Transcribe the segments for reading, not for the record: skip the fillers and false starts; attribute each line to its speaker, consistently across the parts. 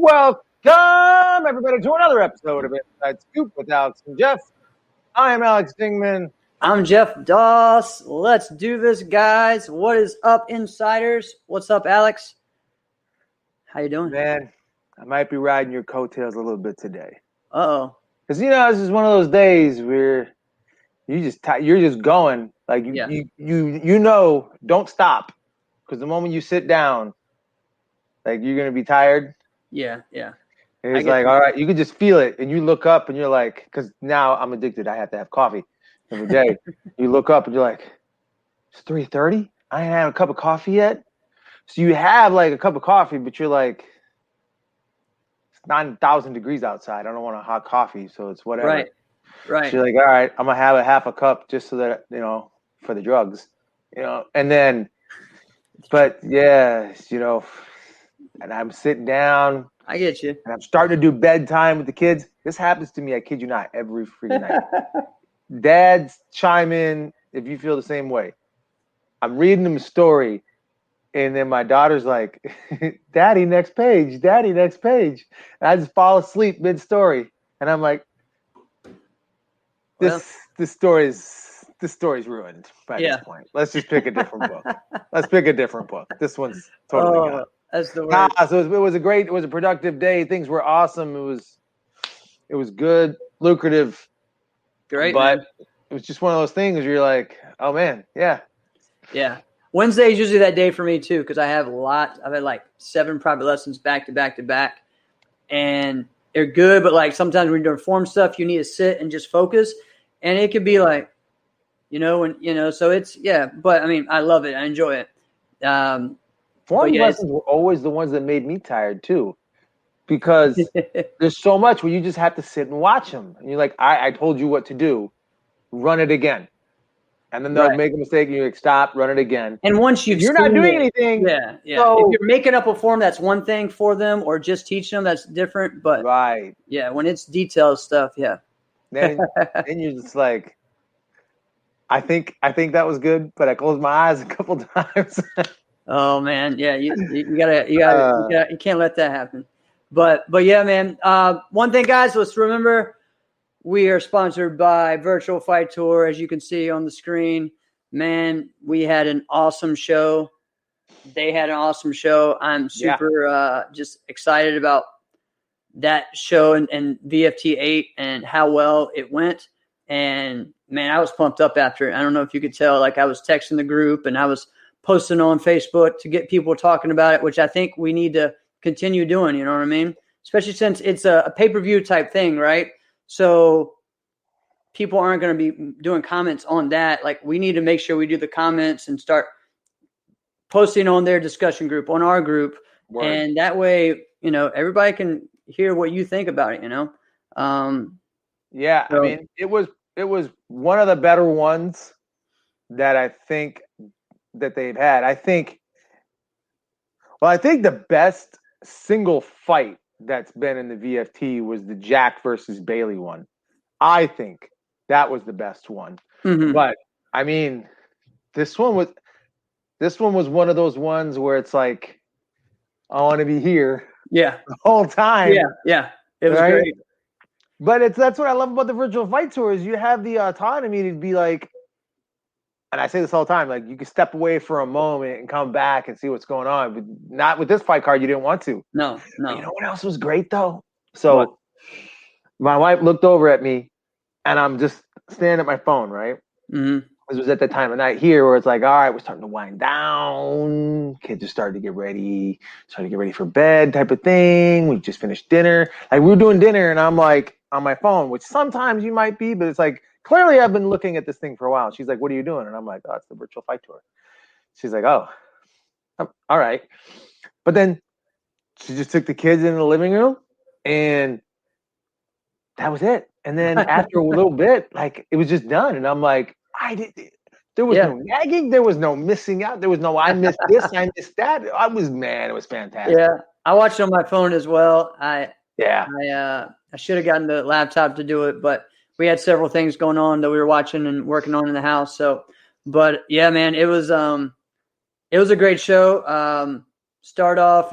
Speaker 1: Welcome, everybody, to another episode of Inside Scoop with Alex and Jeff. I am Alex Dingman.
Speaker 2: I'm Jeff Doss. Let's do this, guys. What is up, insiders? What's up, Alex? How you doing?
Speaker 1: Man, I might be riding your coattails a little bit today.
Speaker 2: Uh-oh.
Speaker 1: Because, this is one of those days where you're just going. Like, don't stop. Because the moment you sit down, like, you're going to be tired.
Speaker 2: Yeah.
Speaker 1: And it's like, all right, you can just feel it. And you look up and you're like, because now I'm addicted. I have to have coffee every day. You look up and you're like, it's 3:30? I ain't had a cup of coffee yet? So you have like a cup of coffee, but you're like, it's 9,000 degrees outside. I don't want a hot coffee, so it's whatever.
Speaker 2: Right.
Speaker 1: So you're like, all right, I'm going to have a half a cup just so that, for the drugs, and then, but yeah, and I'm sitting down.
Speaker 2: I get you.
Speaker 1: And I'm starting to do bedtime with the kids. This happens to me, I kid you not, every freaking night. Dads, chime in if you feel the same way. I'm reading them a story, and then my daughter's like, Daddy, next page. Daddy, next page. And I just fall asleep mid-story. And I'm like, this story's ruined by this point. Let's just pick a different book. Let's pick a different book. This one's totally gone.
Speaker 2: That's the word.
Speaker 1: So it was a productive day. Things were awesome. It was good, lucrative.
Speaker 2: Great.
Speaker 1: But
Speaker 2: man.
Speaker 1: It was just one of those things where you're like, oh man, yeah.
Speaker 2: Yeah. Wednesday is usually that day for me too, because I've had like 7 private lessons back to back to back. And they're good, but like sometimes when you're doing form stuff, you need to sit and just focus. And it could be like, so it's, but I mean, I love it. I enjoy it.
Speaker 1: Form lessons were always the ones that made me tired too, because there's so much where you just have to sit and watch them. And you're like, I told you what to do. Run it again. And then they'll make a mistake and you're like, stop, run it again.
Speaker 2: And once you're
Speaker 1: not doing anything.
Speaker 2: Yeah. So, if you're making up a form, that's one thing for them, or just teaching them, that's different. But yeah, when it's detailed stuff,
Speaker 1: then you're just like, I think that was good, but I closed my eyes a couple times.
Speaker 2: Oh man, yeah, you can't let that happen. But yeah, man. One thing, guys, let's remember we are sponsored by Virtual Fight Tour, as you can see on the screen. Man, we had an awesome show. They had an awesome show. I'm super just excited about that show and VFT 8 and how well it went. And man, I was pumped up after it. I don't know if you could tell. Like I was texting the group and I was posting on Facebook to get people talking about it, which I think we need to continue doing, you know what I mean? Especially since it's a pay-per-view type thing, right? So people aren't going to be doing comments on that. Like we need to make sure we do the comments and start posting on their discussion group, on our group. Word. And that way, everybody can hear what you think about it,
Speaker 1: I mean, it was one of the better ones that I think that they've had. I think the best single fight that's been in the VFT was the Jack versus Bailey one. I think that was the best one. Mm-hmm. But I mean, this one was one of those ones where it's like, I want to be here.
Speaker 2: Yeah.
Speaker 1: The whole time.
Speaker 2: Yeah. It was great.
Speaker 1: But that's what I love about the Virtual Fight Tour is you have the autonomy to be like, and I say this all the time, like you can step away for a moment and come back and see what's going on. But not with this fight card, you didn't want to.
Speaker 2: No.
Speaker 1: You know what else was great though? So my wife looked over at me and I'm just staring at my phone, right? Mm-hmm. This was at the time of night here where it's like, all right, we're starting to wind down. Kids are starting to get ready for bed type of thing. We just finished dinner. Like we were doing dinner and I'm like on my phone, which sometimes you might be, but it's like, clearly I've been looking at this thing for a while. She's like, what are you doing? And I'm like, oh, it's the Virtual Fight Tour. She's like, oh, all right. But then she just took the kids in the living room and that was it. And then after a little bit, like it was just done. And I'm like, there was no nagging. There was no missing out. There was no, I missed this, I missed that. It was fantastic.
Speaker 2: Yeah. I watched on my phone as well. I should have gotten the laptop to do it, but we had several things going on that we were watching and working on in the house. So, but yeah, man, it was a great show. Start off,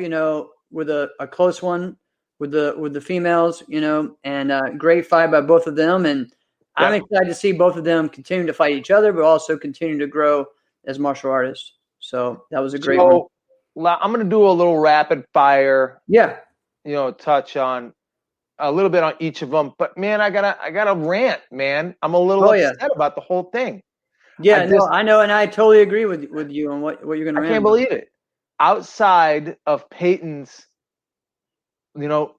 Speaker 2: with a close one with the females, and great fight by both of them. And I'm excited to see both of them continue to fight each other, but also continue to grow as martial artists. So that was a great one.
Speaker 1: I'm going to do a little rapid fire.
Speaker 2: Yeah.
Speaker 1: Touch on a little bit on each of them. But man, I gotta rant, man. I'm a little upset about the whole thing.
Speaker 2: Yeah, I know, and I totally agree with you on what you're going to rant.
Speaker 1: I can't believe it. Outside of Peyton's,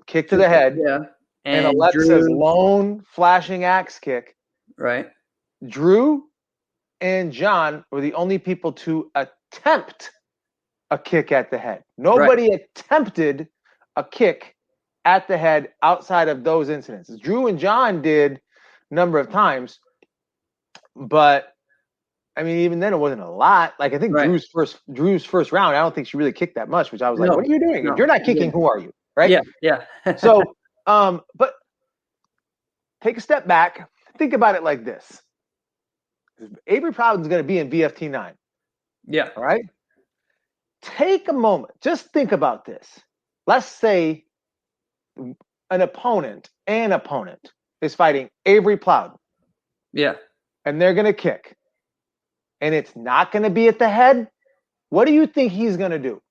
Speaker 1: kick to the head, and Alexa's lone flashing axe kick,
Speaker 2: right?
Speaker 1: Drew and John were the only people to attempt a kick at the head. Nobody attempted a kick at the head outside of those incidents. Drew and John did a number of times, but I mean, even then it wasn't a lot. Like I think Drew's first round, I don't think she really kicked that much, which I was like, what are you doing? If you're not kicking, who are you? Right?
Speaker 2: Yeah.
Speaker 1: So, but take a step back. Think about it like this. Avery Proudden's going to be in VFT 9.
Speaker 2: Yeah.
Speaker 1: All right? Take a moment. Just think about this. Let's say an opponent is fighting Avery Proudden.
Speaker 2: Yeah.
Speaker 1: And they're going to kick. And it's not going to be at the head. What do you think he's going to do?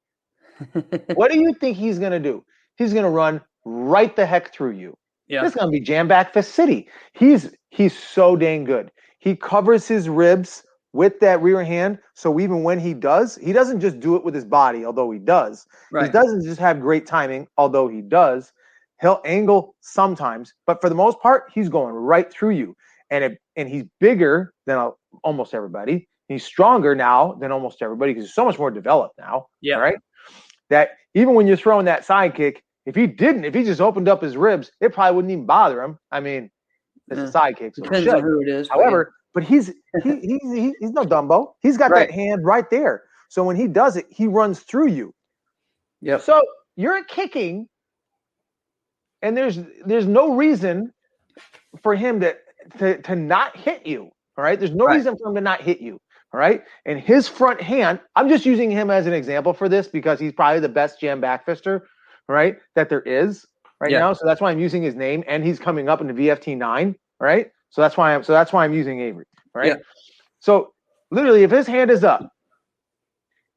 Speaker 1: What do you think he's going to do? He's going to run right the heck through you. Yeah. This is going to be Jam Back Fist City. He's so dang good. He covers his ribs with that rear hand. So even when he doesn't just do it with his body, although he does. Right. He doesn't just have great timing, although he does. He'll angle sometimes, but for the most part, he's going right through you. And he's bigger than almost everybody. He's stronger now than almost everybody because he's so much more developed now.
Speaker 2: Yeah.
Speaker 1: Right. That even when you're throwing that side kick, if he just opened up his ribs, it probably wouldn't even bother him. I mean, it's a side kick. So
Speaker 2: depends on who it is.
Speaker 1: However, but he's no Dumbo. He's got that hand right there. So when he does it, he runs through you.
Speaker 2: Yep.
Speaker 1: So you're kicking, and there's no reason for him to not hit you. All right. There's no reason for him to not hit you. All right. And his front hand, I'm just using him as an example for this because he's probably the best jam back fister, right, that there is now. So that's why I'm using his name, and he's coming up into VFT 9. Right. So that's why I'm using Avery. Right. Yeah. So literally, if his hand is up,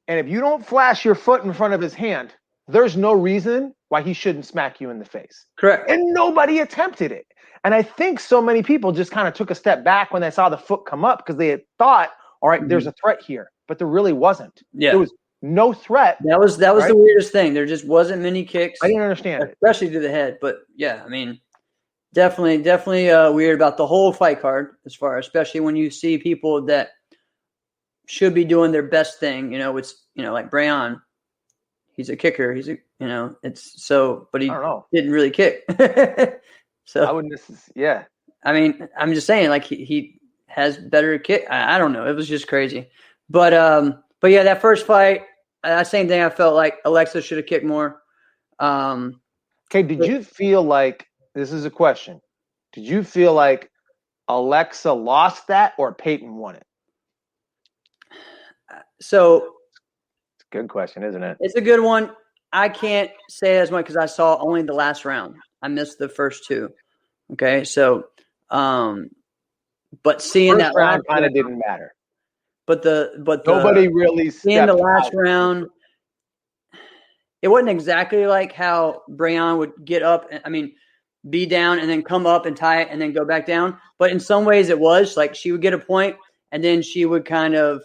Speaker 1: and if you don't flash your foot in front of his hand, there's no reason why he shouldn't smack you in the face.
Speaker 2: Correct.
Speaker 1: And nobody attempted it. And I think so many people just kind of took a step back when they saw the foot come up because they had thought, all right, there's a threat here, but there really wasn't.
Speaker 2: Yeah.
Speaker 1: There was no threat.
Speaker 2: That was the weirdest thing. There just wasn't many kicks.
Speaker 1: I didn't understand
Speaker 2: especially to the head. But yeah, I mean, definitely weird about the whole fight card especially when you see people that should be doing their best thing. It's like Brayon. He's a kicker. But he didn't really kick. So
Speaker 1: I wouldn't. Yeah.
Speaker 2: I mean, I'm just saying, like he has better kick. I don't know. It was just crazy. But yeah, that first fight, same thing. I felt like Alexa should have kicked more.
Speaker 1: Okay. Did you feel like, this is a question, did you feel like Alexa lost that or Peyton won it?
Speaker 2: So
Speaker 1: it's a good question, isn't it?
Speaker 2: It's a good one. I can't say as much because I saw only the last round. I missed the first two. Okay. So, but seeing
Speaker 1: first
Speaker 2: that
Speaker 1: round kind of didn't matter.
Speaker 2: But
Speaker 1: nobody really
Speaker 2: seeing the last round, it wasn't exactly like how Brayon would get up. I mean, be down and then come up and tie it and then go back down. But in some ways it was like she would get a point and then she would kind of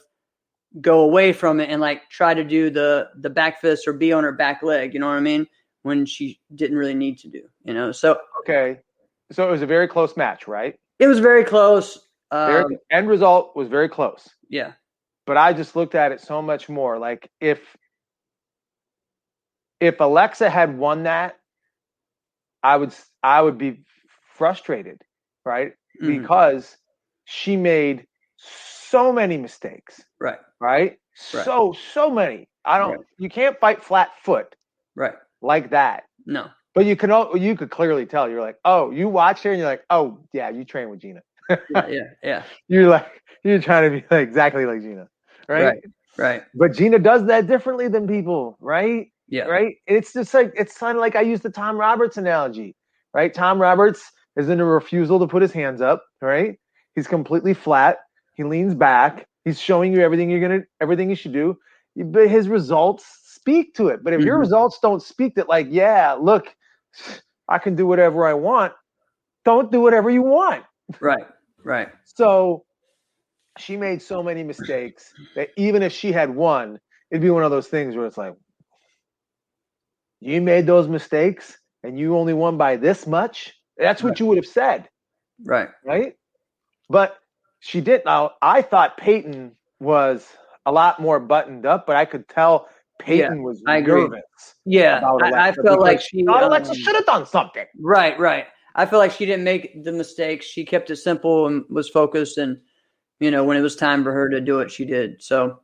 Speaker 2: go away from it and like try to do the back fist or be on her back leg. You know what I mean? When she didn't really need to do, So
Speaker 1: okay. So it was a very close match, right?
Speaker 2: It was very close.
Speaker 1: End result was very close.
Speaker 2: Yeah.
Speaker 1: But I just looked at it so much more. Like if Alexa had won that, I would be frustrated, right? Mm-hmm. Because she made so many mistakes. Right? So many. You can't fight flat foot.
Speaker 2: Right.
Speaker 1: Like that.
Speaker 2: No.
Speaker 1: But you could clearly tell. You're like, oh, you watch her and you're like, oh yeah, you train with Gina.
Speaker 2: Yeah.
Speaker 1: You're trying to be like exactly like Gina. Right.
Speaker 2: Right.
Speaker 1: But Gina does that differently than people, right?
Speaker 2: Yeah.
Speaker 1: Right. It's just like, it's kind of like I use the Tom Roberts analogy, right? Tom Roberts is in a refusal to put his hands up, right? He's completely flat. He leans back. He's showing you everything everything you should do. But his results speak to it. But if your results don't speak that, like, yeah, look, I can do whatever I want, don't do whatever you want.
Speaker 2: Right. Right.
Speaker 1: So she made so many mistakes that even if she had won, it'd be one of those things where it's like, you made those mistakes and you only won by this much. That's what you would have said.
Speaker 2: Right.
Speaker 1: Right. But she didn't. Now, I thought Peyton was a lot more buttoned up, but I could tell Peyton was nervous.
Speaker 2: Yeah. I felt like she
Speaker 1: thought Alexa should have done something.
Speaker 2: Right. Right. I feel like she didn't make the mistakes. She kept it simple and was focused. And, when it was time for her to do it, she did. So,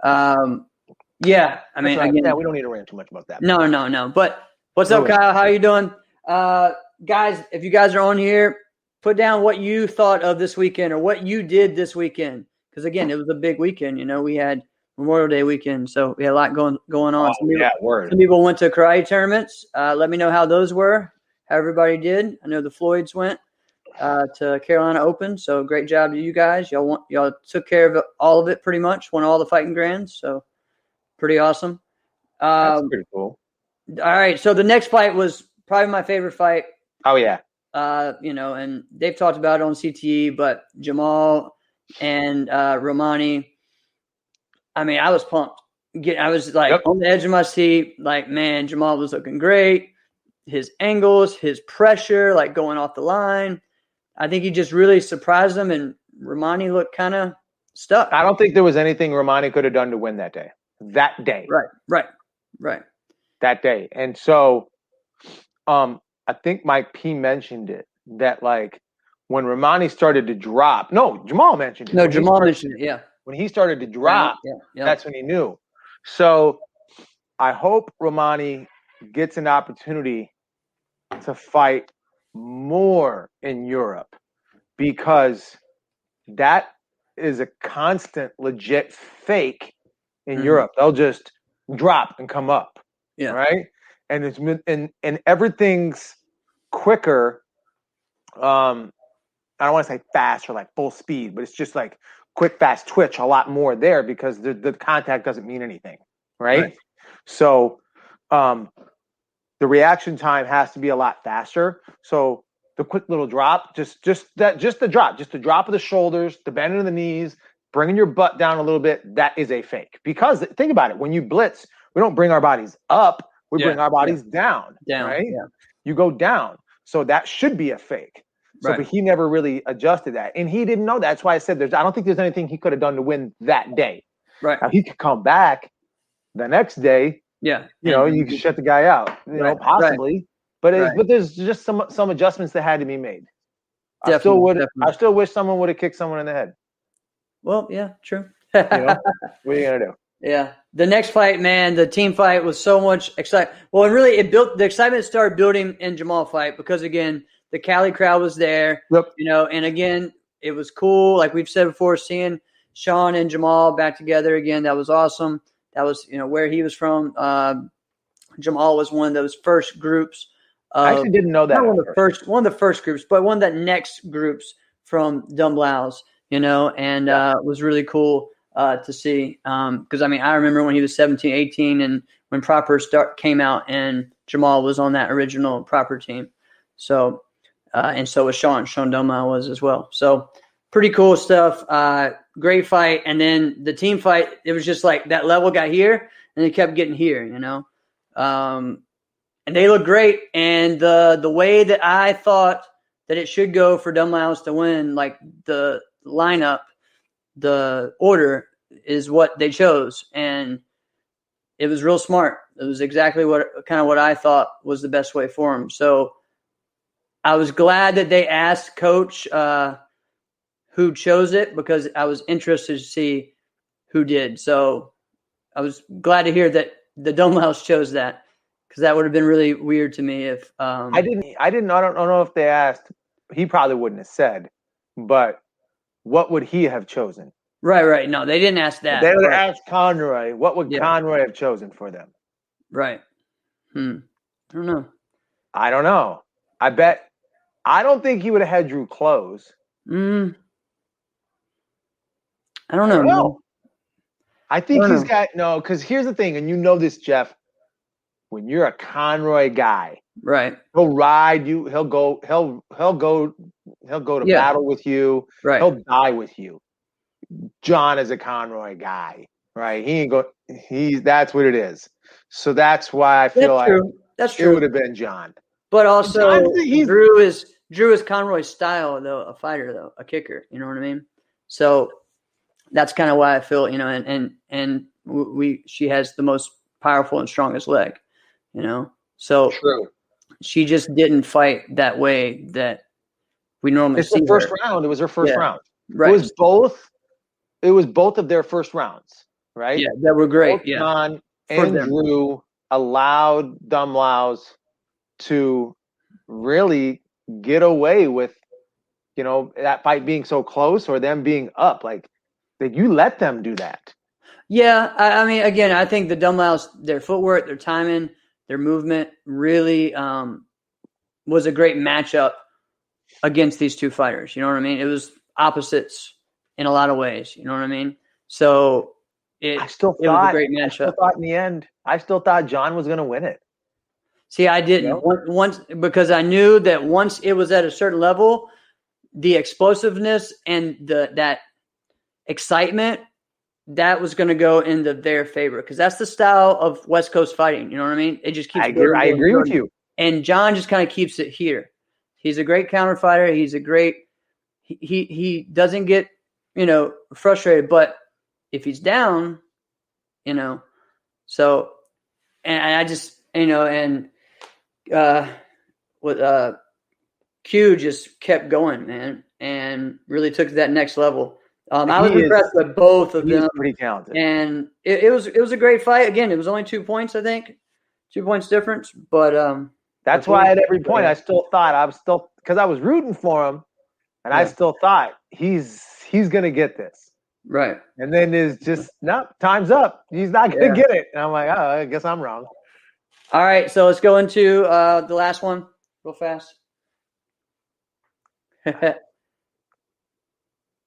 Speaker 2: yeah, I mean, again,
Speaker 1: we don't need to rant too much about that.
Speaker 2: No. But what's up, Kyle? How you doing? Guys, if you guys are on here, put down what you thought of this weekend or what you did this weekend. Because, again, it was a big weekend. We had Memorial Day weekend, so we had a lot going on. Some people went to karate tournaments. Let me know how those were, how everybody did. I know the Floyds went to Carolina Open, so great job to you guys. Y'all took care of all of it pretty much, won all the fighting grands, so pretty awesome.
Speaker 1: That's pretty cool.
Speaker 2: All right, so the next fight was probably my favorite fight.
Speaker 1: Oh, yeah.
Speaker 2: And they've talked about it on CTE, but Jamal and Romani, I mean, I was pumped. I was like on the edge of my seat, like, man, Jamal was looking great. His angles, his pressure, like going off the line. I think he just really surprised them, and Romani looked kind of stuck.
Speaker 1: I don't think there was anything Romani could have done to win that day.
Speaker 2: Right.
Speaker 1: That day. And so I think Mike P mentioned it, that like when Romani started to drop. No, Jamal mentioned it.
Speaker 2: No, Jamal mentioned it, yeah.
Speaker 1: When he started to drop, that's when he knew. So I hope Romani gets an opportunity to fight more in Europe, because that is a constant, legit fake in Europe. They'll just drop and come up.
Speaker 2: Yeah.
Speaker 1: Right. And it's and everything's quicker. I don't want to say fast or like full speed, but it's just like quick, fast twitch a lot more there, because the contact doesn't mean anything. Right. So the reaction time has to be a lot faster. So the quick little drop, just the drop of the shoulders, the bending of the knees, bringing your butt down a little bit, that is a fake. Because think about it, when you blitz, we don't bring our bodies up, we bring our bodies down. Right? Yeah. You go down. So that should be a fake. So, but he never really adjusted that, and he didn't know that. That's why I said I don't think there's anything he could have done to win that day.
Speaker 2: Right.
Speaker 1: Now, he could come back the next day.
Speaker 2: Yeah.
Speaker 1: You can shut the guy out. Possibly. But but there's just some adjustments that had to be made.
Speaker 2: Definitely,
Speaker 1: I still wish someone would have kicked someone in the head.
Speaker 2: Well, yeah, true.
Speaker 1: What are you gonna do?
Speaker 2: Yeah. The next fight, man, the team fight was so much excitement. Well, and really the excitement started building in Jamal fight, because again, the Cali crowd was there.
Speaker 1: Yep.
Speaker 2: And again, it was cool. Like we've said before, seeing Sean and Jamal back together again, that was awesome. That was, where he was from. Jamal was one of those first groups.
Speaker 1: I actually didn't know that.
Speaker 2: Not one of the first groups, but one of the next groups from Dumblaus, and was really cool to see. Because, I remember when he was 17, 18, and when Proper came out, and Jamal was on that original Proper team. So, and so was Sean. Sean Dumblau was as well. So, pretty cool stuff. Great fight. And then the team fight, it was just like that level got here, and it kept getting here, and they look great. And the way that I thought that it should go for Dumblaus to win, like the lineup, the order is what they chose. And it was real smart. It was exactly what I thought was the best way for him. So I was glad that they asked Coach who chose it, because I was interested to see who did. So I was glad to hear that the Dumblaus chose that, because that would have been really weird to me if
Speaker 1: I don't know if they asked. He probably wouldn't have said, but what would he have chosen?
Speaker 2: Right. No, they didn't ask that.
Speaker 1: They would have asked Conroy. What would Conroy have chosen for them?
Speaker 2: Right. I don't know.
Speaker 1: I don't think he would have had Drew close.
Speaker 2: I don't know. Man.
Speaker 1: I think because here's the thing, and you know this, Jeff. When you're a Conroy guy,
Speaker 2: right?
Speaker 1: He'll ride you. He'll go to battle with you.
Speaker 2: Right.
Speaker 1: He'll die with you. John is a Conroy guy, right? He ain't go. That's what it is. So that's why I feel
Speaker 2: that's true.
Speaker 1: It would have been John.
Speaker 2: But also, Drew is Conroy's style, though, a fighter, though, a kicker. You know what I mean? So that's kind of why I feel, and she has the most powerful and strongest leg, So
Speaker 1: true.
Speaker 2: She just didn't fight that way that we normally see.
Speaker 1: It's the first round. It was her first round.
Speaker 2: Right.
Speaker 1: It was both of their first rounds, right?
Speaker 2: Yeah, that were great.
Speaker 1: Both John and Drew allowed Dumlaus to really get away with, that fight being so close or them being up. Like, you let them do that.
Speaker 2: Yeah, I mean, again, I think the Dumlaus, their footwork, their timing, their movement really was a great matchup against these two fighters. You know what I mean? It was opposites in a lot of ways. You know what I mean? So it was a great matchup. I
Speaker 1: still thought in the end, John was going to win it.
Speaker 2: See, I didn't once because I knew that once it was at a certain level, the explosiveness and that excitement, that was going to go into their favor because that's the style of West Coast fighting. You know what I mean? It just keeps.
Speaker 1: I agree with you.
Speaker 2: And John just kind of keeps it here. He's a great counter fighter. He's a great. He doesn't get frustrated, but if he's down, so and I just Q just kept going, man, and really took to that next level. I was impressed with both of them.
Speaker 1: Pretty talented,
Speaker 2: and it was a great fight. Again, it was only 2 points, I think, 2 points difference. But
Speaker 1: that's why at every point I still thought because I was rooting for him, and I still thought he's gonna get this
Speaker 2: right.
Speaker 1: And then is just time's up. He's not gonna get it, and I'm like, oh, I guess I'm wrong.
Speaker 2: All right, so let's go into the last one real fast.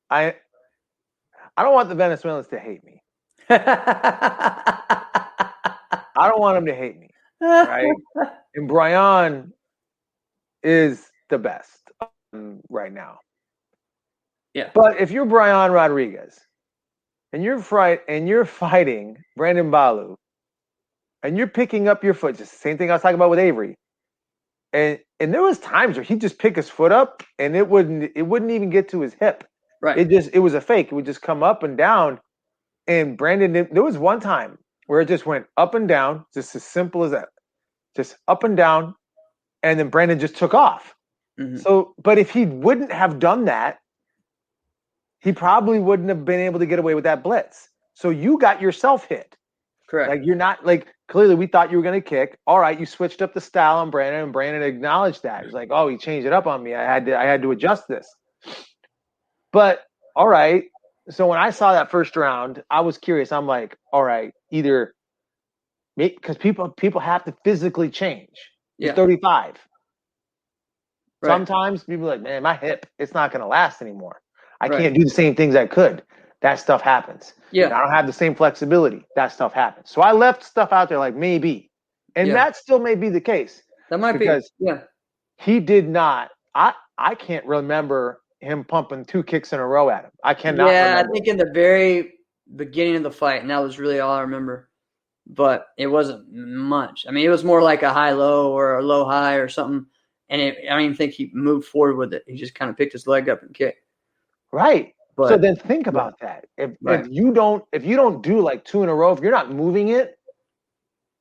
Speaker 1: I don't want the Venezuelans to hate me. I don't want them to hate me, right? And Brian is the best right now.
Speaker 2: Yeah.
Speaker 1: But if you're Brian Rodriguez and you're fighting Brandon Balu and you're picking up your foot, just the same thing I was talking about with Avery. And there was times where he'd just pick his foot up and it wouldn't even get to his hip.
Speaker 2: Right.
Speaker 1: It was a fake. It would just come up and down. And Brandon, there was one time where it just went up and down, just as simple as that. Just up and down. And then Brandon just took off. Mm-hmm. So, but if he wouldn't have done that, he probably wouldn't have been able to get away with that blitz. So you got yourself hit.
Speaker 2: Correct.
Speaker 1: Like, you're not, clearly we thought you were going to kick. All right, you switched up the style on Brandon, and Brandon acknowledged that. He's like, oh, he changed it up on me. I had to adjust this. But, all right, so when I saw that first round, I was curious. I'm like, all right, either – because people have to physically change. You're 35. Right. Sometimes people are like, man, my hip, it's not going to last anymore. I can't do the same things I could. That stuff happens.
Speaker 2: Yeah.
Speaker 1: I don't have the same flexibility. That stuff happens. So I left stuff out there like maybe. And that still may be the case.
Speaker 2: That might
Speaker 1: because
Speaker 2: be. Yeah.
Speaker 1: He did not – I can't remember – him pumping 2 kicks in a row at him. I cannot remember.
Speaker 2: I think in the very beginning of the fight, and that was really all I remember. But it wasn't much. I mean, it was more like a high-low or a low-high or something. And I don't even think he moved forward with it. He just kind of picked his leg up and kicked.
Speaker 1: Right. But, so then think about that. If you don't do like 2 in a row, if you're not moving it,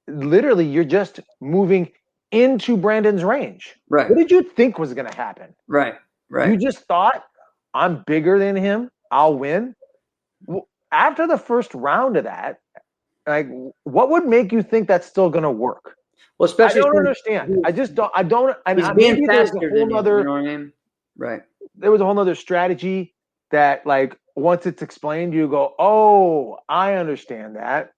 Speaker 1: literally you're just moving into Brandon's range.
Speaker 2: Right.
Speaker 1: What did you think was going to happen?
Speaker 2: Right. Right.
Speaker 1: You just thought, I'm bigger than him, I'll win. After the first round of that, like, what would make you think that's still going to work?
Speaker 2: Well, especially
Speaker 1: I don't understand. I just don't. I don't. And
Speaker 2: maybe there's a whole other. You know what I mean? Right.
Speaker 1: There was a whole other strategy that, like, once it's explained, you go, "Oh, I understand that."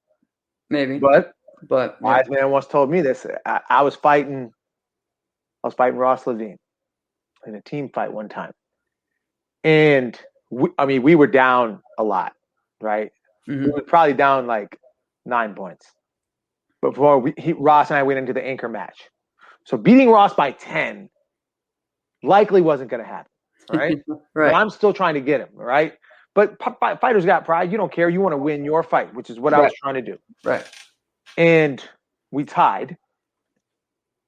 Speaker 2: Maybe.
Speaker 1: But
Speaker 2: But
Speaker 1: Wise man once told me this. I was fighting Ross Levine in a team fight one time, and we were down a lot, right? Mm-hmm. We were probably down like 9 points before Ross and I went into the anchor match. So beating Ross by 10 likely wasn't going to happen, right?
Speaker 2: Right.
Speaker 1: But I'm still trying to get him, right? But fighters got pride. You don't care. You want to win your fight, which is what I was trying to do.
Speaker 2: Right.
Speaker 1: And we tied.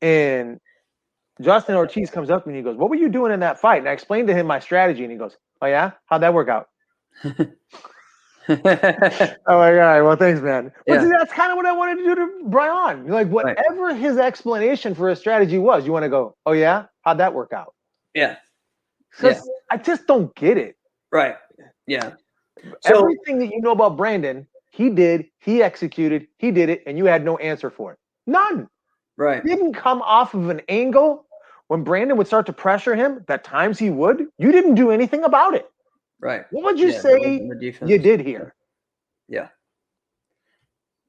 Speaker 1: And Justin Ortiz comes up to me and he goes, "What were you doing in that fight?" And I explained to him my strategy, and he goes, "Oh yeah, how'd that work out?" Oh my God! Well, thanks, man. But see, that's kind of what I wanted to do to Brian. Like whatever his explanation for his strategy was, you want to go, "Oh yeah, how'd that work out?"
Speaker 2: Yeah.
Speaker 1: Because I just don't get it.
Speaker 2: Right. Yeah.
Speaker 1: So everything that you know about Brandon, he did, he executed, he did it, and you had no answer for it. None.
Speaker 2: Right.
Speaker 1: Didn't come off of an angle when Brandon would start to pressure him. That times he would. You didn't do anything about it.
Speaker 2: Right.
Speaker 1: What would you say you did here?
Speaker 2: Yeah.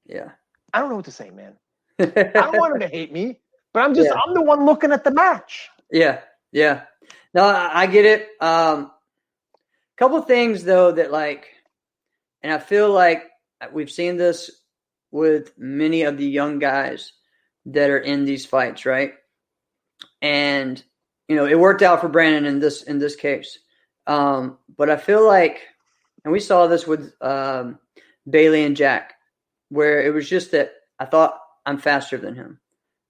Speaker 2: Yeah.
Speaker 1: I don't know what to say, man. I don't want him to hate me, but I'm the one looking at the match.
Speaker 2: Yeah. Yeah. No, I get it. Couple things though that and I feel like we've seen this with many of the young guys that are in these fights, right? And it worked out for Brandon in this case. But I feel like, and we saw this with Bailey and Jack, where it was just that I thought I'm faster than him.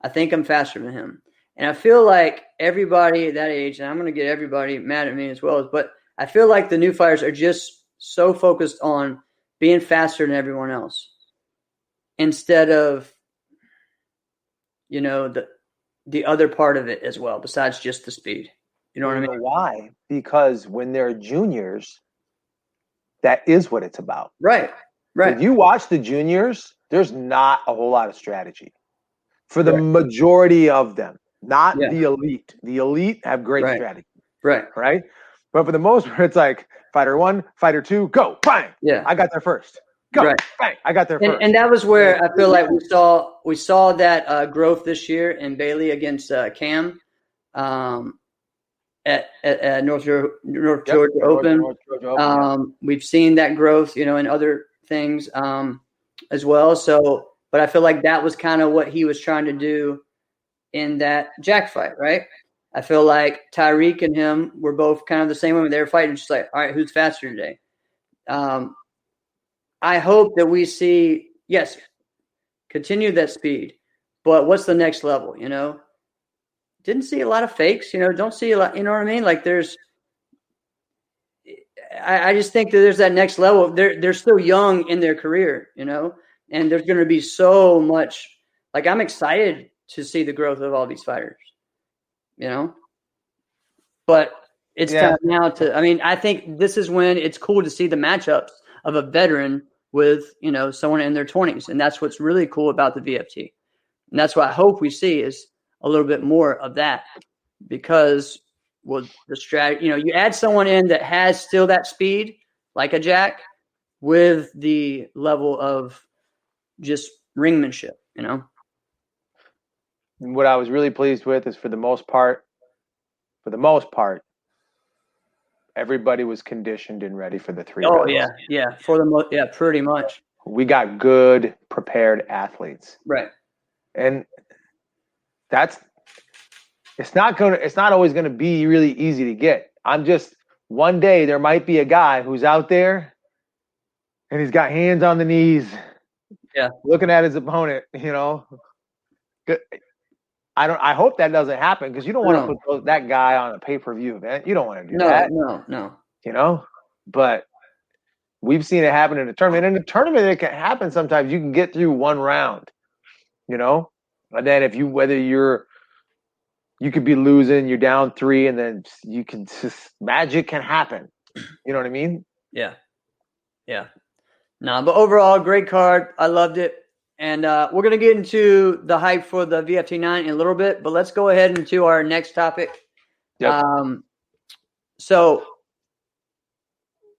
Speaker 2: I think I'm faster than him. And I feel like everybody that age, and I'm going to get everybody mad at me as well, but I feel like the new fighters are just so focused on being faster than everyone else instead of, the other part of it as well, besides just the speed. You know what I mean?
Speaker 1: Why? Because when they're juniors, that is what it's about.
Speaker 2: Right. Right.
Speaker 1: If you watch the juniors, there's not a whole lot of strategy for the majority of them, not the elite. The elite have great strategy.
Speaker 2: Right.
Speaker 1: Right. But for the most part, it's like fighter 1, fighter 2, go, bang.
Speaker 2: Yeah.
Speaker 1: I got there first. Go, bang. I got there first.
Speaker 2: And that was where I feel like we saw that growth this year in Bailey against Cam at North Georgia Open. We've seen that growth, in other things as well. So, but I feel like that was kind of what he was trying to do in that Jack fight, right? I feel like Tyreek and him were both kind of the same way. They were fighting just like, all right, who's faster today? I hope that we see, continue that speed, but what's the next level, Didn't see a lot of fakes, don't see a lot, you know what I mean? Like I just think that there's that next level. They're still young in their career, and there's going to be so much, I'm excited to see the growth of all these fighters, but it's time now I think this is when it's cool to see the matchups of a veteran with, someone in their 20s. And that's what's really cool about the VFT. And that's what I hope we see is a little bit more of that, because with the strategy, you add someone in that has still that speed, like a Jack, with the level of just ringmanship,
Speaker 1: What I was really pleased with is for the most part, everybody was conditioned and ready for the 3 rounds.
Speaker 2: Yeah. For the most, pretty much.
Speaker 1: We got good, prepared athletes.
Speaker 2: Right.
Speaker 1: And it's not always gonna be really easy to get. One day there might be a guy who's out there and he's got hands on the knees, looking at his opponent, I hope that doesn't happen, because you don't want to put that guy on a pay-per-view event. You don't want to do that.
Speaker 2: No.
Speaker 1: But we've seen it happen in a tournament. In a tournament, it can happen sometimes. You can get through one round, and then you could be losing, you're down 3, and then magic can happen. You know what I mean?
Speaker 2: Yeah. Yeah. No, but overall, great card. I loved it. And we're going to get into the hype for the VFT 9 in a little bit, but let's go ahead into our next topic.
Speaker 1: Yep.
Speaker 2: So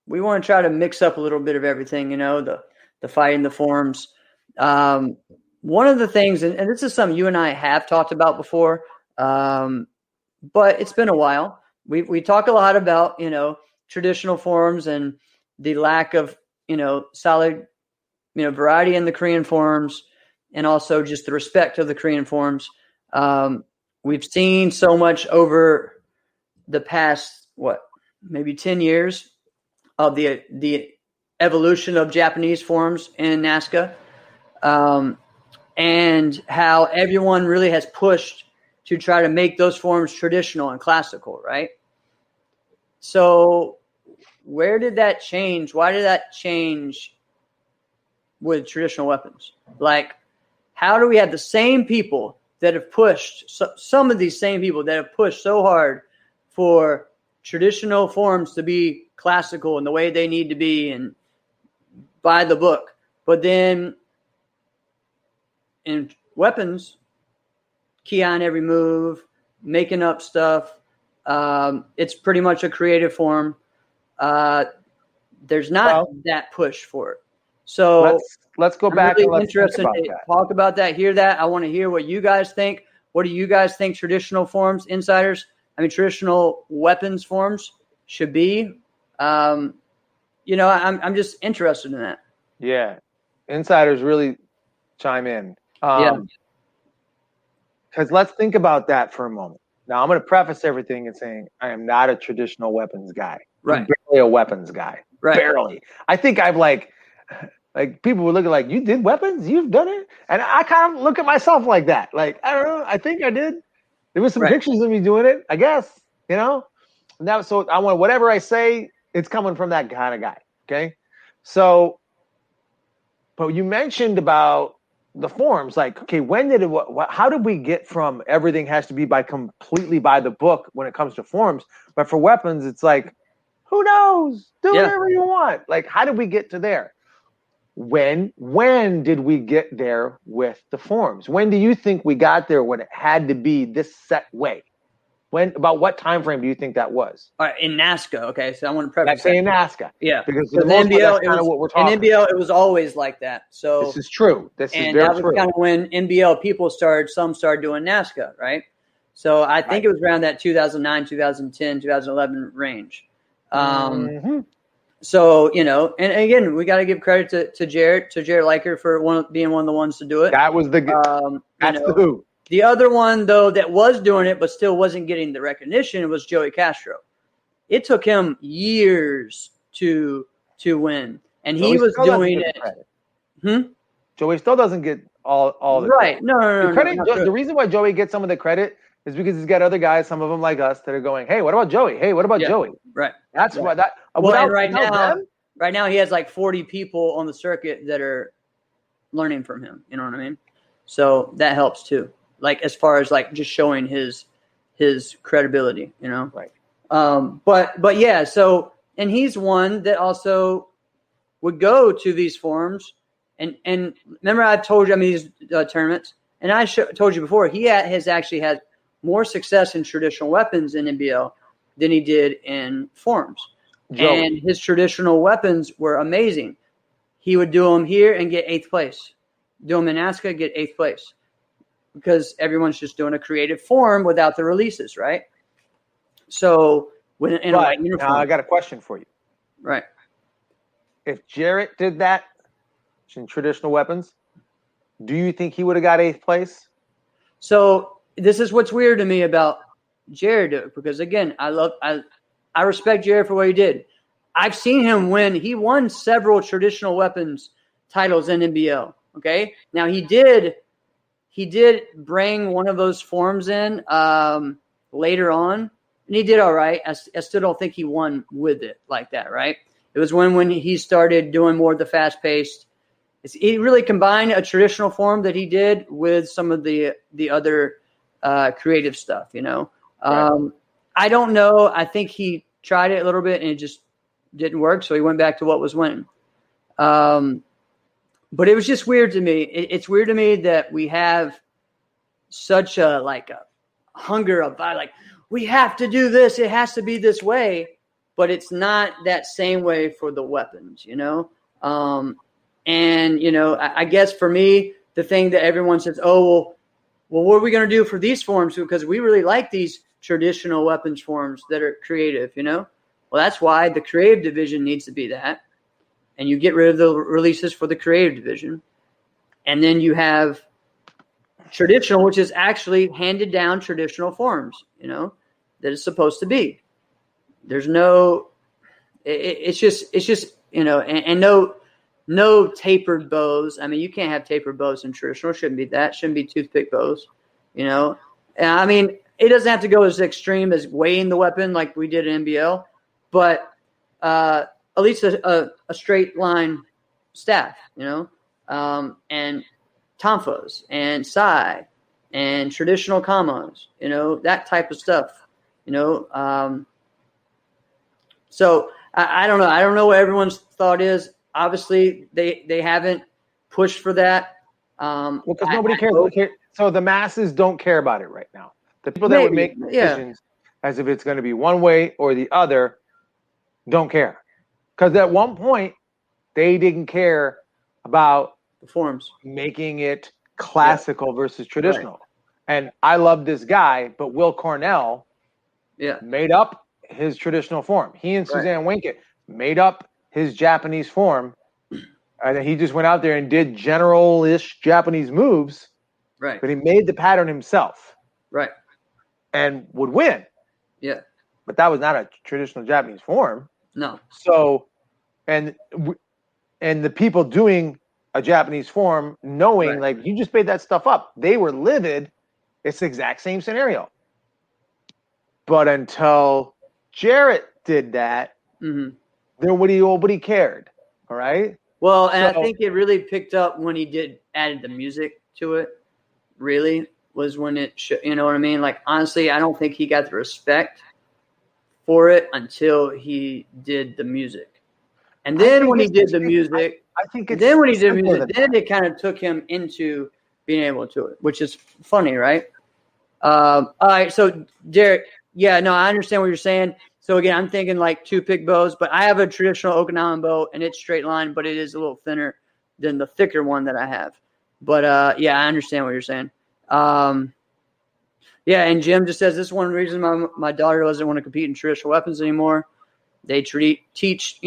Speaker 2: we want to try to mix up a little bit of everything, the fight and the forms. one of the things, and this is something you and I have talked about before, but it's been a while. We talk a lot about, traditional forms and the lack of, solid, variety in the Korean forms, and also just the respect of the Korean forms. We've seen so much over the past, maybe 10 years of the evolution of Japanese forms in NASCA, and how everyone really has pushed to try to make those forms traditional and classical, right? So where did that change? Why did that change with traditional weapons? Like, how do we have the same people that have pushed, some of these same people that have pushed so hard for traditional forms to be classical in the way they need to be and by the book, but then in weapons, key on every move, making up stuff. It's pretty much a creative form. There's not that push for it. So
Speaker 1: let's go back
Speaker 2: really
Speaker 1: and let's
Speaker 2: interested
Speaker 1: think about
Speaker 2: to
Speaker 1: that.
Speaker 2: talk about that, hear that. I want to hear what you guys think. What do you guys think traditional forms, insiders, traditional weapons forms should be? I'm just interested in that.
Speaker 1: Yeah. Insiders really chime in. Because let's think about that for a moment. Now, I'm going to preface everything in saying I am not a traditional weapons guy.
Speaker 2: Right.
Speaker 1: I'm barely a weapons guy.
Speaker 2: Right.
Speaker 1: Barely. I think I've like people would look at like, you did weapons? You've done it? And I kind of look at myself like that. Like, I don't know. I think I did. There was some pictures of me doing it, I guess, Now, so I want whatever I say, it's coming from that kind of guy. Okay. So, but you mentioned about the forms, like, okay, when did it, how did we get from everything has to be completely by the book when it comes to forms, but for weapons, it's like, who knows? Do whatever you want. Like, how did we get to there? When did we get there with the forms? When do you think we got there when it had to be this set way? About what time frame do you think that was?
Speaker 2: All right, in NASCA, okay. So I want to preface
Speaker 1: that. In NASCA.
Speaker 2: Yeah.
Speaker 1: Because the NBL, that's kind of what we're talking about.
Speaker 2: In NBL, it was always like that. So
Speaker 1: this is true. This is very true. And that was
Speaker 2: kind of when NBL people some started doing NASCA, right? So I think it was around that 2009, 2010, 2011 range. So, and again, we got to give credit to Jarrett Liker for being one of the ones to do it.
Speaker 1: That was the who.
Speaker 2: The other one, though, that was doing it but still wasn't getting the recognition was Joey Castro. It took him years to win, and he was doing it.
Speaker 1: Joey still doesn't get all the
Speaker 2: credit. No.
Speaker 1: Credit. The reason why Joey gets some of the credit is because he's got other guys, some of them like us, that are going, "Hey, what about Joey? Hey, what about Joey?"
Speaker 2: Right.
Speaker 1: That's why that.
Speaker 2: Well, right now he has like 40 people on the circuit that are learning from him. You know what I mean? So that helps too. Like as far as like just showing his credibility,
Speaker 1: Right.
Speaker 2: But yeah, so, and he's one that also would go to these forums and remember I've told you, these tournaments, and I told you before, he has actually had more success in traditional weapons in NBL than he did in forums. Joey. And his traditional weapons were amazing. He would do them here and get 8th place. Do them in NASCA, get 8th place. Because everyone's just doing a creative form without the releases, right? So when in a white uniform.
Speaker 1: Now I got a question for you.
Speaker 2: Right.
Speaker 1: If Jarrett did that in traditional weapons, do you think he would have got 8th place?
Speaker 2: So this is what's weird to me about Jared, because again, I respect Jared for what he did. I've seen him win. He won several traditional weapons titles in NBL. Okay. Now he did bring one of those forms in later on, and he did all right. I still don't think he won with it like that, right? It was when he started doing more of the fast-paced. He really combined a traditional form that he did with some of the other creative stuff, Right. I don't know. I think he tried it a little bit, and it just didn't work, so he went back to what was winning. But it was just weird to me. It's weird to me that we have such a hunger of we have to do this. It has to be this way, but it's not that same way for the weapons, And I guess for me, the thing that everyone says, oh, well, what are we going to do for these forms? Because we really like these traditional weapons forms that are creative, Well, that's why the creative division needs to be that. And you get rid of the releases for the creative division. And then you have traditional, which is actually handed down traditional forms, that it's supposed to be. There's no, it's just, and no tapered bows. I mean, you can't have tapered bows in traditional. It shouldn't be that. It shouldn't be toothpick bows, And I mean, it doesn't have to go as extreme as weighing the weapon like we did in NBL, but at least a straight line staff, and tonfas and sai and traditional kamas, that type of stuff, So I don't know. I don't know what everyone's thought is. Obviously, they haven't pushed for that.
Speaker 1: Because nobody cares. So the masses don't care about it right now. The people that would make decisions as if it's going to be one way or the other don't care. Because at one point, they didn't care about
Speaker 2: the forms,
Speaker 1: making it classical versus traditional. Right. And I love this guy, but Will Cornell made up his traditional form. He and Suzanne Winkett made up his Japanese form. And he just went out there and did general-ish Japanese moves.
Speaker 2: Right.
Speaker 1: But he made the pattern himself.
Speaker 2: Right.
Speaker 1: And would win.
Speaker 2: Yeah.
Speaker 1: But that was not a traditional Japanese form.
Speaker 2: No.
Speaker 1: So, and the people doing a Japanese form, knowing like you just made that stuff up, they were livid. It's the exact same scenario. But until Jarrett did that, nobody cared. All right.
Speaker 2: Well, and I think it really picked up when he added the music to it. Really was when it, you know what I mean? Like, honestly, I don't think he got the respect for it until he did the music. And then when he did the music, then it kind of took him into being able to it, which is funny, right? All right. So Derek, I understand what you're saying. So again, I'm thinking like toothpick bows, but I have a traditional Okinawan bow and it's straight line, but it is a little thinner than the thicker one that I have. But I understand what you're saying. And Jim just says this is one reason my daughter doesn't want to compete in traditional weapons anymore. They teach,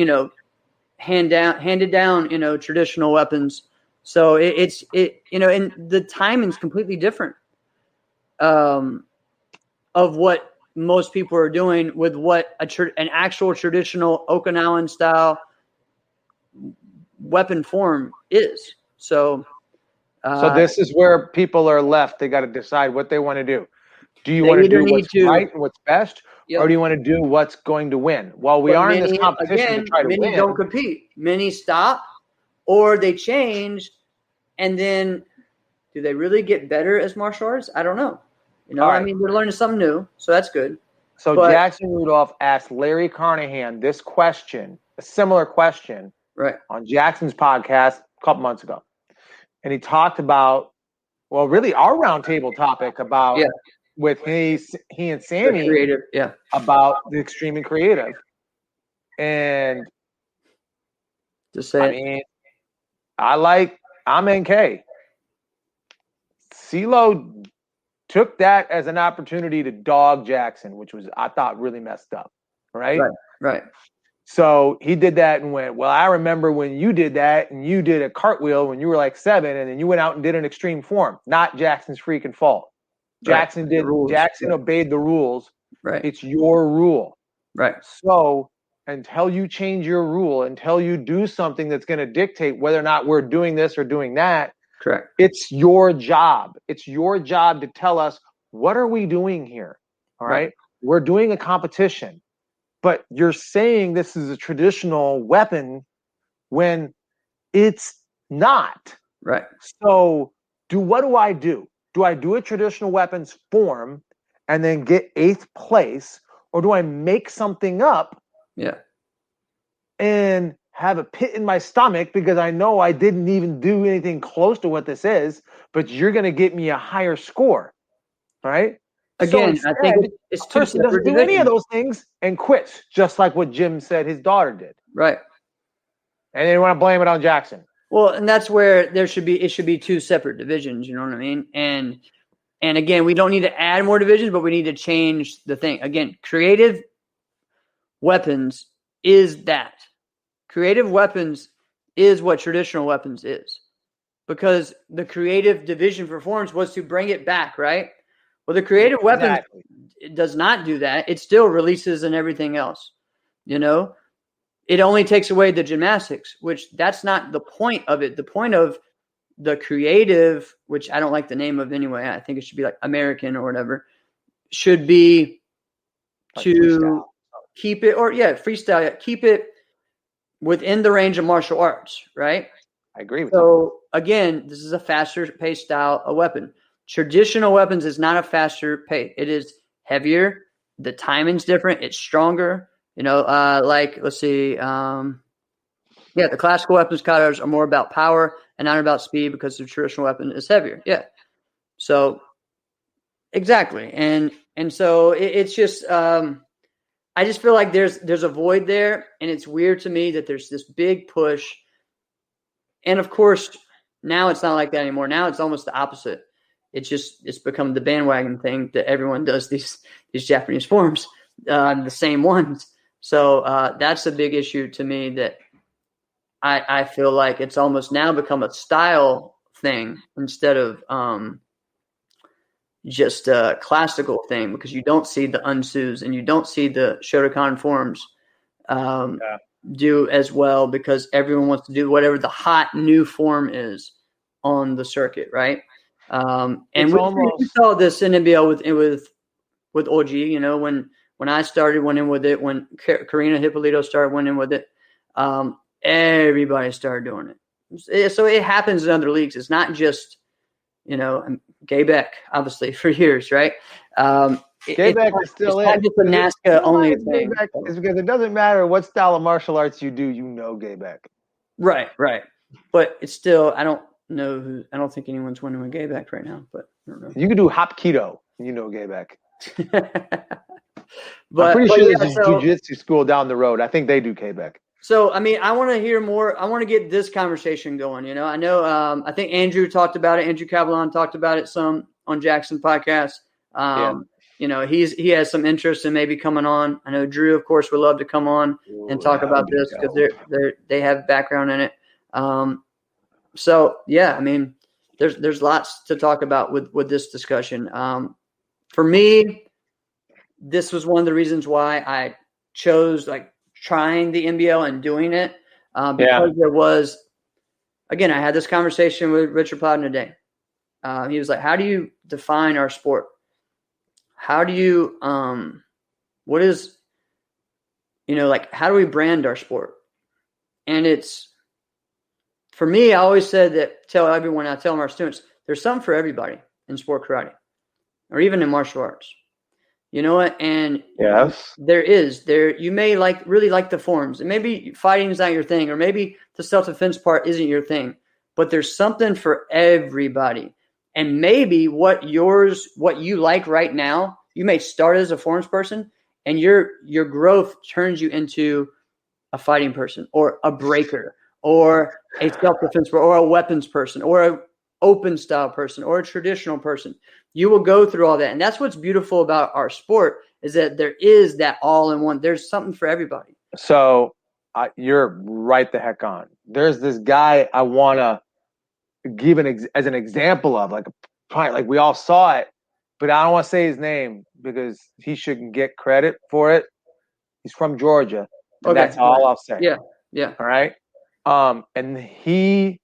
Speaker 2: handed down, traditional weapons. So it's and the timing's completely different of what most people are doing with what an actual traditional Okinawan style weapon form is. So
Speaker 1: this is where people are left. They got to decide what they want to do. Do you want to do what's right and what's best, or do you want to do what's going to win? Well, we are in this competition to try to win.
Speaker 2: Many don't compete. Many stop, or they change, and then do they really get better as martial artists? I don't know. I mean, they're learning something new, so that's good.
Speaker 1: So Jackson Rudolph asked Larry Carnahan this question, a similar question, on Jackson's podcast a couple months ago. And he talked about, really our roundtable topic about with he and Sammy about the extreme and creative. And I'm NK. CeeLo took that as an opportunity to dog Jackson, which was, I thought, really messed up. Right. So he did that and went, well, I remember when you did that and you did a cartwheel when you were like 7 and then you went out and did an extreme form. Not Jackson's freaking fault. Jackson obeyed the rules.
Speaker 2: Right.
Speaker 1: It's your rule.
Speaker 2: Right.
Speaker 1: So until you change your rule, until you do something that's going to dictate whether or not we're doing this or doing that,
Speaker 2: correct.
Speaker 1: It's your job. It's your job to tell us, what are we doing here? All right. We're doing a competition. But you're saying this is a traditional weapon when it's not.
Speaker 2: Right.
Speaker 1: So what do I do? Do I do a traditional weapons form and then get 8th place? Or do I make something up and have a pit in my stomach because I know I didn't even do anything close to what this is, but you're going to get me a higher score, right?
Speaker 2: Again,
Speaker 1: so
Speaker 2: I think it's two
Speaker 1: person doesn't do any of those things and quits, just like what Jim said his daughter did.
Speaker 2: Right.
Speaker 1: And they want to blame it on Jackson.
Speaker 2: Well, and that's where it should be two separate divisions. You know what I mean? And again, we don't need to add more divisions, but we need to change the thing. Again, creative weapons is that. Creative weapons is what traditional weapons is. Because the creative division for forms was to bring it back, right? Well, the creative weapons it does not do that. It still releases and everything else. You know? It only takes away the gymnastics, which that's not the point of it. The point of the creative, which I don't like the name of anyway, I think it should be like American or whatever, should be like to freestyle. Keep it, or freestyle, keep it within the range of martial arts, right?
Speaker 1: I agree with
Speaker 2: you.
Speaker 1: So
Speaker 2: again, this is a faster paced style of weapon. Traditional weapons is not a faster pace. It is heavier. The timing's different. It's stronger. You know, like, let's see. The classical weapons katas are more about power and not about speed because the traditional weapon is heavier. Yeah. So, exactly. And so it's just, I just feel like there's a void there. And it's weird to me that there's this big push. And of course, now it's not like that anymore. Now it's almost the opposite. It's become the bandwagon thing that everyone does these Japanese forms, the same ones. So that's a big issue to me that I feel like it's almost now become a style thing instead of just a classical thing, because you don't see the unsus and you don't see the Shotokan forms do as well, because everyone wants to do whatever the hot new form is on the circuit, right? And we saw this in NBL with OG, you know, when I started winning with it, when Karina Hippolito started winning with it, everybody started doing it. So it happens in other leagues. It's not just, you know, Gaybeck, obviously, for years, right?
Speaker 1: Gaybeck is still
Speaker 2: it's not just a NASCA only thing.
Speaker 1: It's because it doesn't matter what style of martial arts you do, you know Gaybeck.
Speaker 2: Right. But it's still, I don't think anyone's winning with Gaybeck right now, but I don't know.
Speaker 1: You could do Hapkido, you know Gaybeck.
Speaker 2: But
Speaker 1: I'm pretty sure there's a jiu-jitsu school down the road. I think they do Gaybeck.
Speaker 2: So, I mean, I want to hear more. I want to get this conversation going. You know, I know, I think Andrew talked about it. Andrew Cavalon talked about it some on Jackson podcast. You know, he has some interest in maybe coming on. I know Drew, of course, would love to come on and talk about this because they have background in it. So yeah, I mean, there's lots to talk about with this discussion. For me, this was one of the reasons why I chose like trying the NBL and doing it, because there was, again, I had this conversation with Richard Plowden today. He was like, how do you define our sport? How do you, what is, you know, like, how do we brand our sport? And it's, for me, I always said that, tell our students, there's something for everybody in sport karate or even in martial arts. You know what? And
Speaker 1: yes,
Speaker 2: you may really like the forms, and maybe fighting is not your thing, or maybe the self-defense part isn't your thing, but there's something for everybody. And maybe what you like right now, you may start as a forms person and your growth turns you into a fighting person or a breaker or a self-defense or a weapons person or a open style person or a traditional person. You will go through all that. And that's what's beautiful about our sport, is that there is that all in one. There's something for everybody.
Speaker 1: So you're right the heck on. There's this guy I want to give as an example of, like we all saw it, but I don't want to say his name because he shouldn't get credit for it. He's from Georgia. And that's all I'll say.
Speaker 2: Yeah.
Speaker 1: All right. And he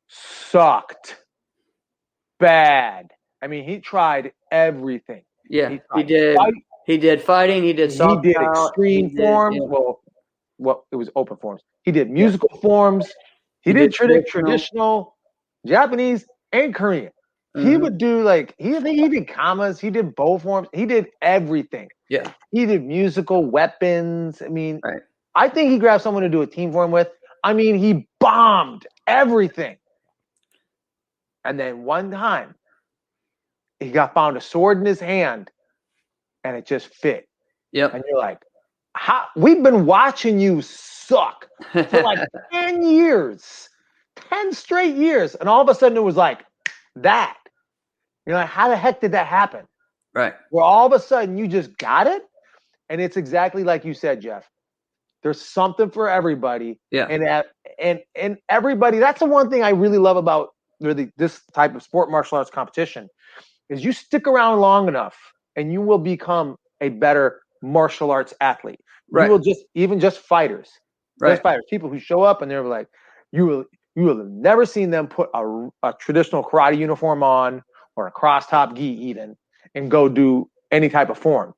Speaker 1: sucked bad. I mean, he tried everything.
Speaker 2: Yeah, he did. He did fighting. He did soft.
Speaker 1: He did extreme forms. Yeah. Well, it was open forms. He did musical forms. He did traditional Japanese and Korean. Mm-hmm. He would do he did kamas. He did bow forms. He did everything.
Speaker 2: Yeah.
Speaker 1: He did musical weapons. I mean, I think he grabbed someone to do a team form with. I mean, he bombed everything. And then one time, he found a sword in his hand, and it just fit.
Speaker 2: Yep.
Speaker 1: And you're like, we've been watching you suck for 10 years. 10 straight years. And all of a sudden it was like that. You're like, how the heck did that happen?
Speaker 2: Right.
Speaker 1: Where all of a sudden you just got it. And it's exactly like you said, Jeff. There's something for everybody.
Speaker 2: Yeah.
Speaker 1: And everybody, that's the one thing I really love about really this type of sport martial arts competition is you stick around long enough and you will become a better martial arts athlete.
Speaker 2: Right.
Speaker 1: You will just fighters.
Speaker 2: Right.
Speaker 1: Just fighters. People who show up and they're like, you will have never seen them put a traditional karate uniform on or a cross-top gi even and go do any type of form.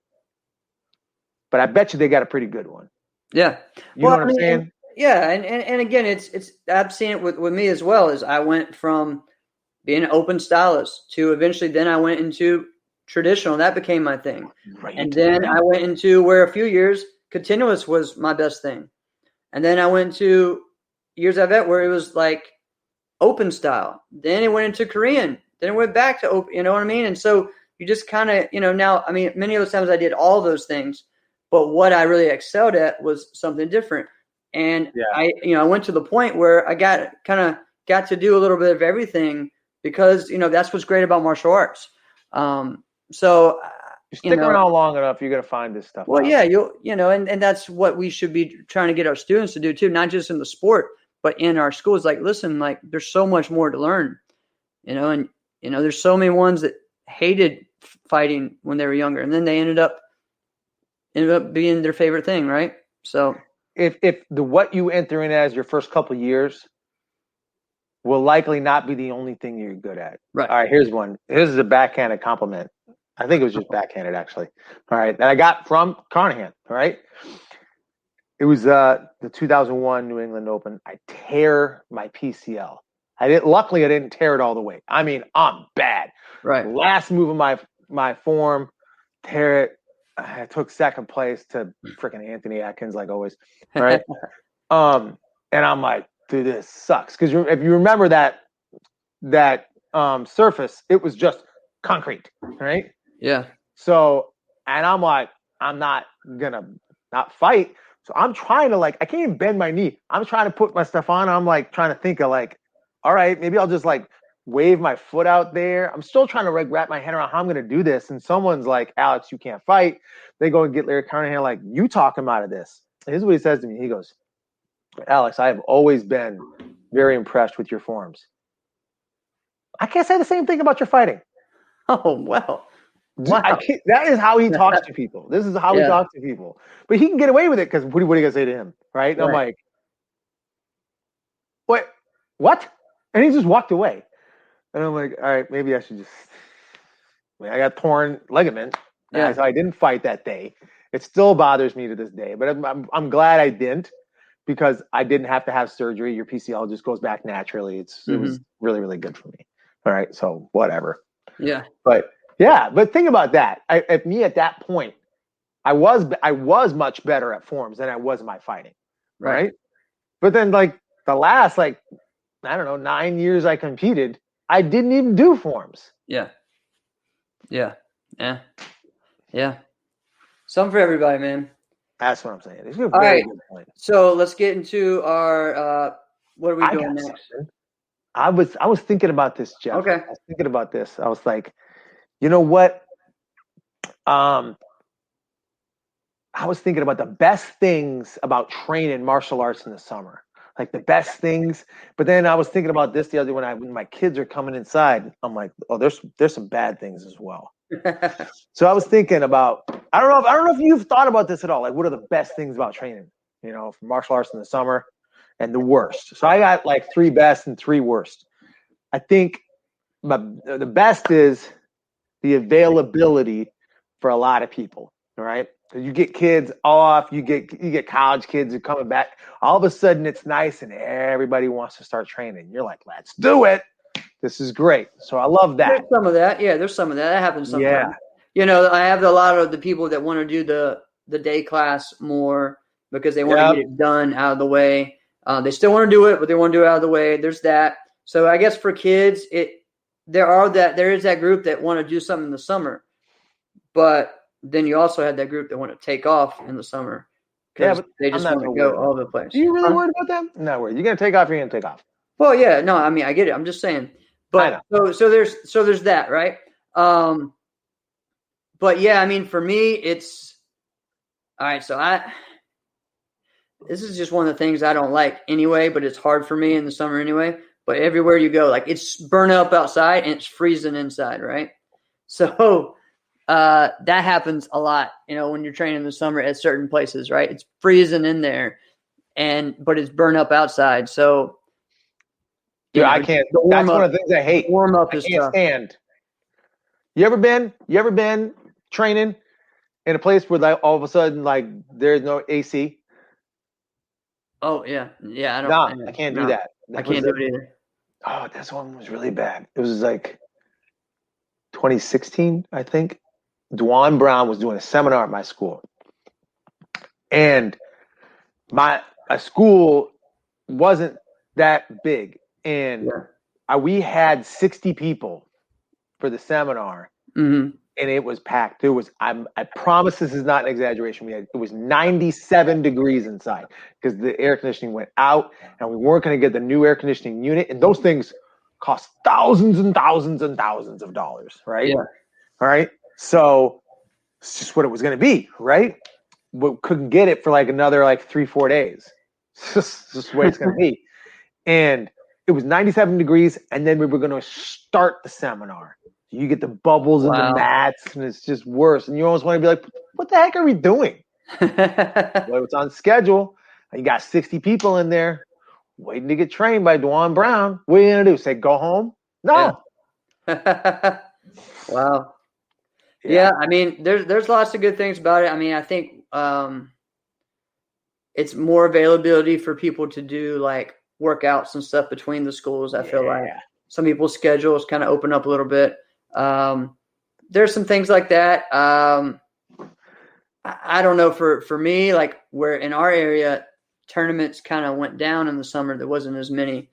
Speaker 1: But I bet you they got a pretty good one.
Speaker 2: Yeah.
Speaker 1: You know what I'm saying?
Speaker 2: And again, it's I've seen it with me as well. As I went from being an open stylist to eventually then I went into traditional. That became my thing. Right. And then I went into where a few years continuous was my best thing. And then I went to years I've at where it was like open style. Then it went into Korean. Then it went back to open, you know what I mean? And so you just kind of, now, I mean, many of those times I did all those things, but what I really excelled at was something different. And I went to the point where I got to do a little bit of everything because, that's what's great about martial arts. So
Speaker 1: you stick around long enough, you're going to find this stuff.
Speaker 2: Well, yeah, and that's what we should be trying to get our students to do too, not just in the sport, but in our schools. Like, listen, like there's so much more to learn, and there's so many ones that hated fighting when they were younger, and then they ended up being their favorite thing, right? So
Speaker 1: if what you enter in as your first couple of years will likely not be the only thing you're good at.
Speaker 2: Right.
Speaker 1: All right, here's one. This is a backhanded compliment. I think it was just backhanded, actually. All right, that I got from Carnahan. All right, it was the 2001 New England Open. I tear my PCL. Luckily, I didn't tear it all the way. I mean, I'm bad.
Speaker 2: Right.
Speaker 1: Last move of my form, tear it. I took second place to freaking Anthony Atkins, like always. All right. And I'm like, dude, this sucks. Because if you remember that surface, it was just concrete, right?
Speaker 2: Yeah.
Speaker 1: So, and I'm like, I'm not gonna not fight. So I'm trying to I can't even bend my knee. I'm trying to put my stuff on. I'm like trying to think of all right, maybe I'll just wave my foot out there. I'm still trying to wrap my head around how I'm going to do this. And someone's like, Alex, you can't fight. They go and get Larry Carnahan, you talk him out of this. And here's what he says to me. He goes, Alex, I have always been very impressed with your forms. I can't say the same thing about your fighting.
Speaker 2: Oh, well.
Speaker 1: Wow. That is how he talks to people. This is how he talks to people. But he can get away with it because what are you going to say to him? Right? And I'm like, what? And he just walked away. And I'm like, all right, maybe I should just. I got torn ligament. Yeah. So I didn't fight that day. It still bothers me to this day. But I'm glad I didn't because I didn't have to have surgery. Your PCL just goes back naturally. It was really, really good for me. All right. So whatever.
Speaker 2: Yeah.
Speaker 1: But think about that. At that point, I was much better at forms than I was in my fighting. Right. But then the last 9 years I competed, I didn't even do forms.
Speaker 2: Yeah. Something for everybody, man.
Speaker 1: That's what I'm saying. It's a
Speaker 2: good point. So let's get into our what are we doing next?
Speaker 1: Something. I was thinking about this, Jeff.
Speaker 2: Okay.
Speaker 1: I was thinking about this. I was like, you know what? I was thinking about the best things about training martial arts in the summer. The best things. But then I was thinking about this the other day when my kids are coming inside. I'm like, oh, there's some bad things as well. So I was thinking about, I don't know if you've thought about this at all. What are the best things about training, for martial arts in the summer and the worst? So I got 3 best and 3 worst. I think the best is the availability for a lot of people. All right. You get kids off, you get college kids who are coming back. All of a sudden it's nice and everybody wants to start training. You're like, let's do it. This is great. So I love that.
Speaker 2: There's some of that. Yeah, there's some of that. That happens sometimes. Yeah. I have a lot of the people that want to do the day class more because they want to get it done out of the way. They still want to do it, but they want to do it out of the way. There's that. So I guess for kids, there is that group that want to do something in the summer, but then you also had that group that want to take off in the summer because they just want to go all over the place.
Speaker 1: Are you really worried about them? No, worried. You're going to take off, you're going to take off.
Speaker 2: Well, yeah, no, I mean, I get it. I'm just saying, but so there's that, right? But yeah, I mean, for me, it's all right. So this is just one of the things I don't like anyway, but it's hard for me in the summer anyway. But everywhere you go, like it's burn up outside and it's freezing inside, right? So that happens a lot, when you're training in the summer at certain places, right? It's freezing in there, but it's burn up outside. So
Speaker 1: dude, I can't. That's one of the things I hate.
Speaker 2: Warm up is
Speaker 1: I can't
Speaker 2: tough.
Speaker 1: stand. You ever been training in a place where like all of a sudden like there's no AC?
Speaker 2: Oh yeah. I
Speaker 1: can't do that.
Speaker 2: I can't do it either.
Speaker 1: Oh, this one was really bad. It was like 2016, I think. Dwan Brown was doing a seminar at my school. And my school wasn't that big. And we had 60 people for the seminar.
Speaker 2: Mm-hmm.
Speaker 1: And it was packed. There was, I promise this is not an exaggeration. It was 97 degrees inside because the air conditioning went out and we weren't going to get the new air conditioning unit. And those things cost thousands and thousands and thousands of dollars, right?
Speaker 2: Yeah.
Speaker 1: All right. So it's just what it was going to be, right? We couldn't get it for like another 3-4 days. It's just the way it's going to be. And it was 97 degrees. And then we were going to start the seminar. You get the bubbles in the mats, and it's just worse. And you almost want to be like, what the heck are we doing? Well, it's on schedule. And you got 60 people in there waiting to get trained by Dwan Brown. What are you going to do? Say, go home? No.
Speaker 2: Yeah. Wow. Yeah, I mean, there's lots of good things about it. I mean, I think it's more availability for people to do like workouts and stuff between the schools. I feel like some people's schedules kind of open up a little bit. There's some things like that. I don't know for me, like where in our area tournaments kind of went down in the summer, there wasn't as many.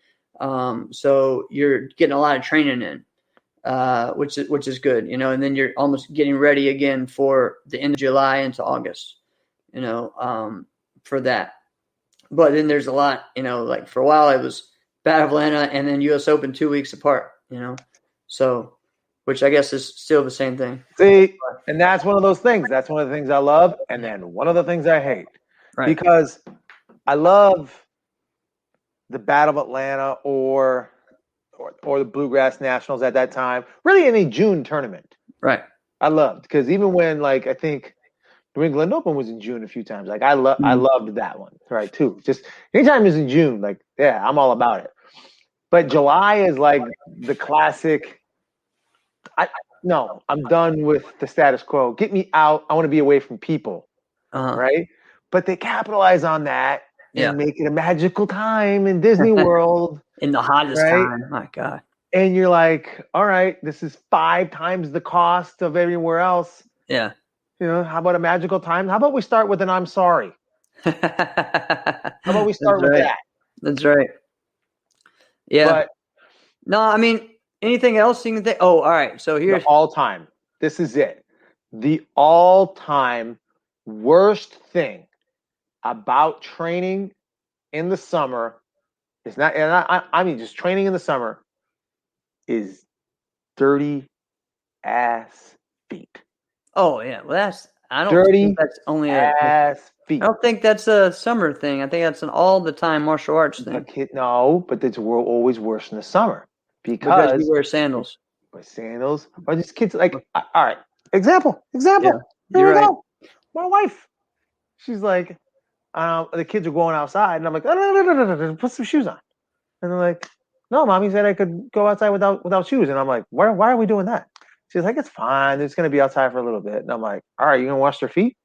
Speaker 2: So you're getting a lot of training in, which is good, and then you're almost getting ready again for the end of July into August, for that. But then there's a lot, like for a while it was Battle of Atlanta and then US Open 2 weeks apart, so, which I guess is still the same thing.
Speaker 1: See, and that's one of those things. That's one of the things I love. And then one of the things I hate. Right. Because I love the Battle of Atlanta or the Bluegrass Nationals at that time. Really any June tournament.
Speaker 2: Right.
Speaker 1: I loved. Because even when, I think New England Open was in June a few times. I loved that one, right, too. Just anytime it's in June, I'm all about it. But July is like the classic. I'm done with the status quo. Get me out. I want to be away from people, right? But they capitalize on that and make it a magical time in Disney World.
Speaker 2: In the hottest time. My God.
Speaker 1: And you're like, all right, this is 5 times the cost of everywhere else.
Speaker 2: Yeah.
Speaker 1: How about a magical time? How about we start with an I'm sorry? How about we start with that?
Speaker 2: That's right. Yeah. But, no, I mean, anything else you can think? Oh, all right. So here's
Speaker 1: all-time. This is it. The all-time worst thing about training in the summer is not, and I mean just training in the summer is dirty ass feet.
Speaker 2: Oh yeah, well I don't
Speaker 1: dirty
Speaker 2: think that's only
Speaker 1: ass feet.
Speaker 2: I don't think that's a summer thing. I think that's an all the time martial arts thing.
Speaker 1: But it's always worse in the summer because
Speaker 2: you wear sandals.
Speaker 1: Or sandals, or these kids all right. Example.
Speaker 2: Yeah,
Speaker 1: Here we go. My wife, she's like, the kids are going outside, and I'm like, no, put some shoes on. And they're like, no, mommy said I could go outside without shoes. And I'm like, why are we doing that? She's like, it's fine. They're just going to be outside for a little bit. And I'm like, all right, you going to wash their feet?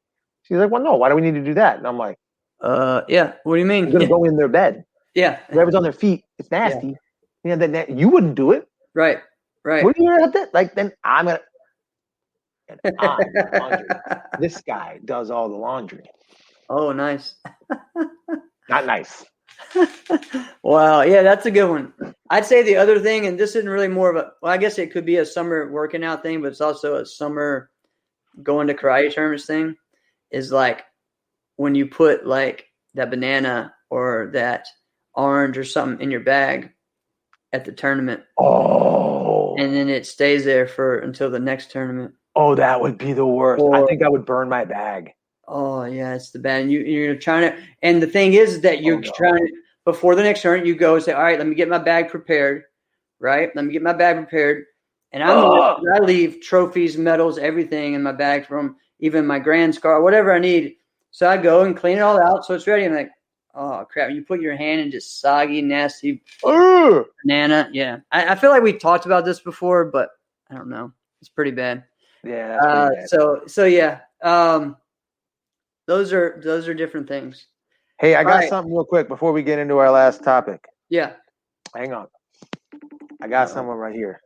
Speaker 1: She's like, well, no, why do we need to do that? And I'm like,
Speaker 2: yeah, what do you mean?
Speaker 1: They're going to go in their bed.
Speaker 2: Yeah.
Speaker 1: Whatever's on their feet, it's nasty. Yeah. Then you wouldn't do it.
Speaker 2: Right.
Speaker 1: What do you have that? Then I'm going to. Laundry. This guy does all the laundry.
Speaker 2: Oh, nice.
Speaker 1: Not nice.
Speaker 2: Wow. Yeah, that's a good one. I'd say the other thing, and this isn't really more of I guess it could be a summer working out thing, but it's also a summer going to karate tournaments thing, is when you put that banana or that orange or something in your bag at the tournament.
Speaker 1: Oh.
Speaker 2: And then it stays there until the next tournament.
Speaker 1: Oh, that would be the worst. I think I would burn my bag.
Speaker 2: Oh, yeah, it's the bad. And you're trying to – and the thing is that you're trying to – before the next tournament, you go and say, all right, let me get my bag prepared, right? Let me get my bag prepared. And I leave trophies, medals, everything in my bag from even my grand scar, whatever I need. So I go and clean it all out so it's ready. I'm like, oh, crap. You put your hand in just soggy, nasty banana. Yeah. I feel like we talked about this before, but I don't know. It's pretty bad.
Speaker 1: Yeah, that's pretty bad.
Speaker 2: So yeah. Those are different things.
Speaker 1: Hey, I got something real quick before we get into our last topic.
Speaker 2: Yeah.
Speaker 1: Hang on. I got someone right here.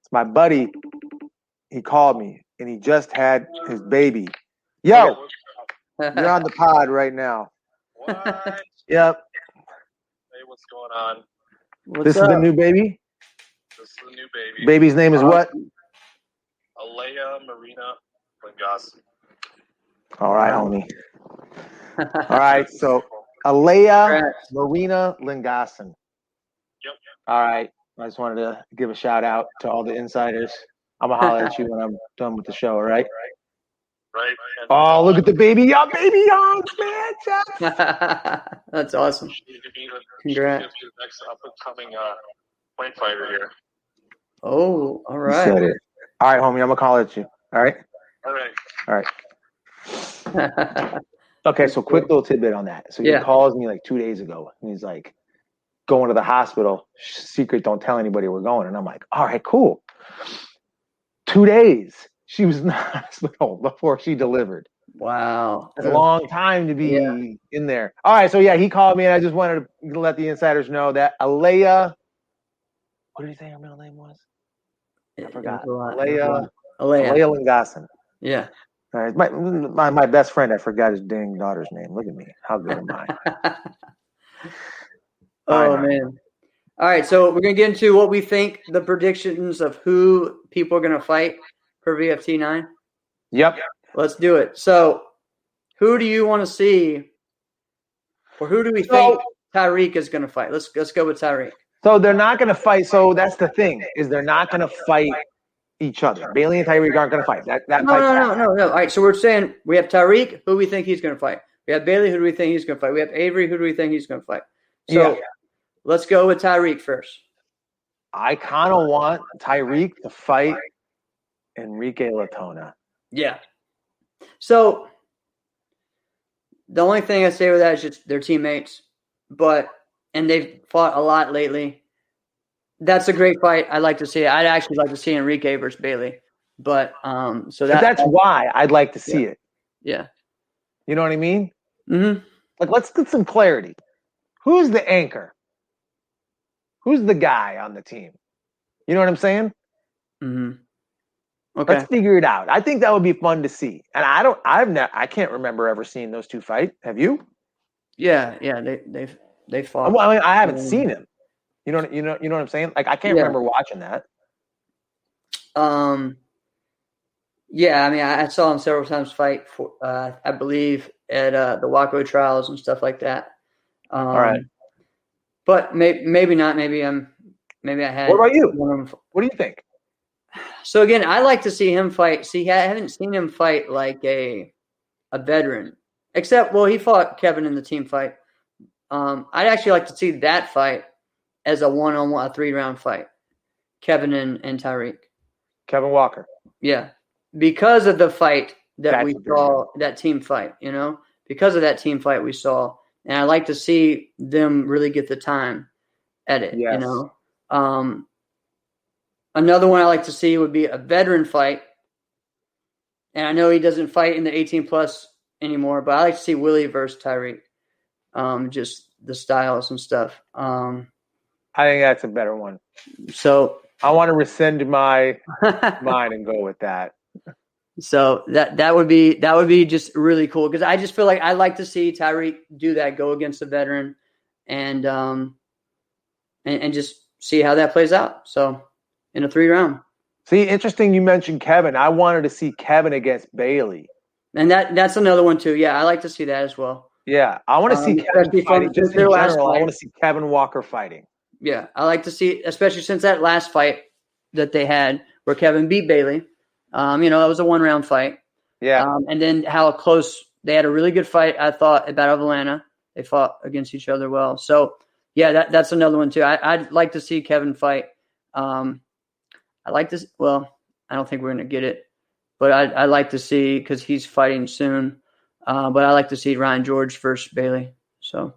Speaker 1: It's my buddy. He called me, and he just had his baby. Yo, you're on the pod right now.
Speaker 3: What?
Speaker 1: Yep.
Speaker 3: Hey, what's going on?
Speaker 1: This is the new baby?
Speaker 3: This is the new baby.
Speaker 1: Baby's name is what?
Speaker 3: Alea Marina Langassi.
Speaker 1: All right, homie. All right, so Alea Marina Lingassen.
Speaker 3: Yep.
Speaker 1: All right. I just wanted to give a shout out to all the insiders. I'm going to holler at you when I'm done with the show, all right?
Speaker 3: Right.
Speaker 1: Oh, look at the baby young, man.
Speaker 2: That's awesome. Congrats.
Speaker 3: She's the next up-and-coming point fighter here.
Speaker 2: Oh, all right.
Speaker 1: You said it. All right, homie, I'm going to call at you. All right?
Speaker 3: All right.
Speaker 1: Okay, so quick little tidbit on that. So he calls me like 2 days ago, and he's like, going to the hospital. Secret, don't tell anybody we're going. And I'm like, all right, cool. 2 days. She was in the hospital before she delivered.
Speaker 2: Wow.
Speaker 1: That's a long time to be in there. All right, so he called me, and I just wanted to let the insiders know that Alea, what did he say her middle name was? I forgot. Alea Lingassen.
Speaker 2: Yeah.
Speaker 1: All right, my best friend, I forgot his dang daughter's name. Look at me. How good am I?
Speaker 2: Man. All right, so we're going to get into what we think the predictions of who people are going to fight for VFT 9.
Speaker 1: Yep.
Speaker 2: Let's do it. So who do you want to see, or who do we think Tyreek is going to fight? Let's go with Tyreek.
Speaker 1: So they're not going to fight. So that's the thing, is they're not going to fight each other. Bailey and Tyreek aren't going to fight.
Speaker 2: No. All right, so we're saying we have Tyreek, who do we think he's going to fight? We have Bailey, who do we think he's going to fight? We have Avery, who do we think he's going to fight? So let's go with Tyreek first.
Speaker 1: I kind of want Tyreek to fight Enrique Latona.
Speaker 2: Yeah. So the only thing I say with that is just they're teammates, and they've fought a lot lately. That's a great fight. I'd like to see it. I'd actually like to see Enrique versus Bailey, but that's
Speaker 1: why I'd like to see it.
Speaker 2: Yeah.
Speaker 1: You know what I mean?
Speaker 2: Mm-hmm.
Speaker 1: Like, let's get some clarity. Who's the anchor? Who's the guy on the team? You know what I'm saying?
Speaker 2: Mm-hmm. Okay.
Speaker 1: Let's figure it out. I think that would be fun to see. And I can't remember ever seeing those two fight. Have you?
Speaker 2: Yeah. They fought.
Speaker 1: Well, I mean, I haven't seen him. You know what I'm saying? Like, I can't remember watching that.
Speaker 2: Yeah, I mean, I saw him several times fight for, I believe, at the Waco trials and stuff like that.
Speaker 1: All right.
Speaker 2: But maybe not. Maybe I had.
Speaker 1: What about you? What do you think?
Speaker 2: So again, I like to see him fight. See, I haven't seen him fight like a veteran, except he fought Kevin in the team fight. I'd actually like to see that fight as a one-on-one, a 3-round fight. Kevin and Tyreek.
Speaker 1: Kevin Walker.
Speaker 2: Yeah, because of the fight that we saw, that team fight. Because of that team fight we saw. And I like to see them really get the time at it,
Speaker 1: yes.
Speaker 2: Another one I like to see would be a veteran fight. And I know he doesn't fight in the 18-plus anymore, but I like to see Willie versus Tyreek. Just the styles and stuff. I
Speaker 1: think that's a better one.
Speaker 2: So
Speaker 1: I want to rescind my mind and go with that.
Speaker 2: So that would be just really cool, because I just feel like I like to see Tyreek do that, go against a veteran, and just see how that plays out. So in a 3-round.
Speaker 1: See, interesting you mentioned Kevin. I wanted to see Kevin against Bailey.
Speaker 2: And that's another one too. Yeah, I like to see that as well.
Speaker 1: Yeah, I want to see Kevin fighting. Just in general, I want to see Kevin Walker fighting.
Speaker 2: Yeah, I like to see, especially since that last fight that they had where Kevin beat Bailey. It was a 1-round fight.
Speaker 1: Yeah.
Speaker 2: And then how close they had a really good fight, I thought, at Battle of Atlanta. They fought against each other well. So, yeah, that's another one too. I'd like to see Kevin fight. I like this. Well, I don't think we're going to get it, but I'd like to see, because he's fighting soon. But I like to see Ryan George versus Bailey. So,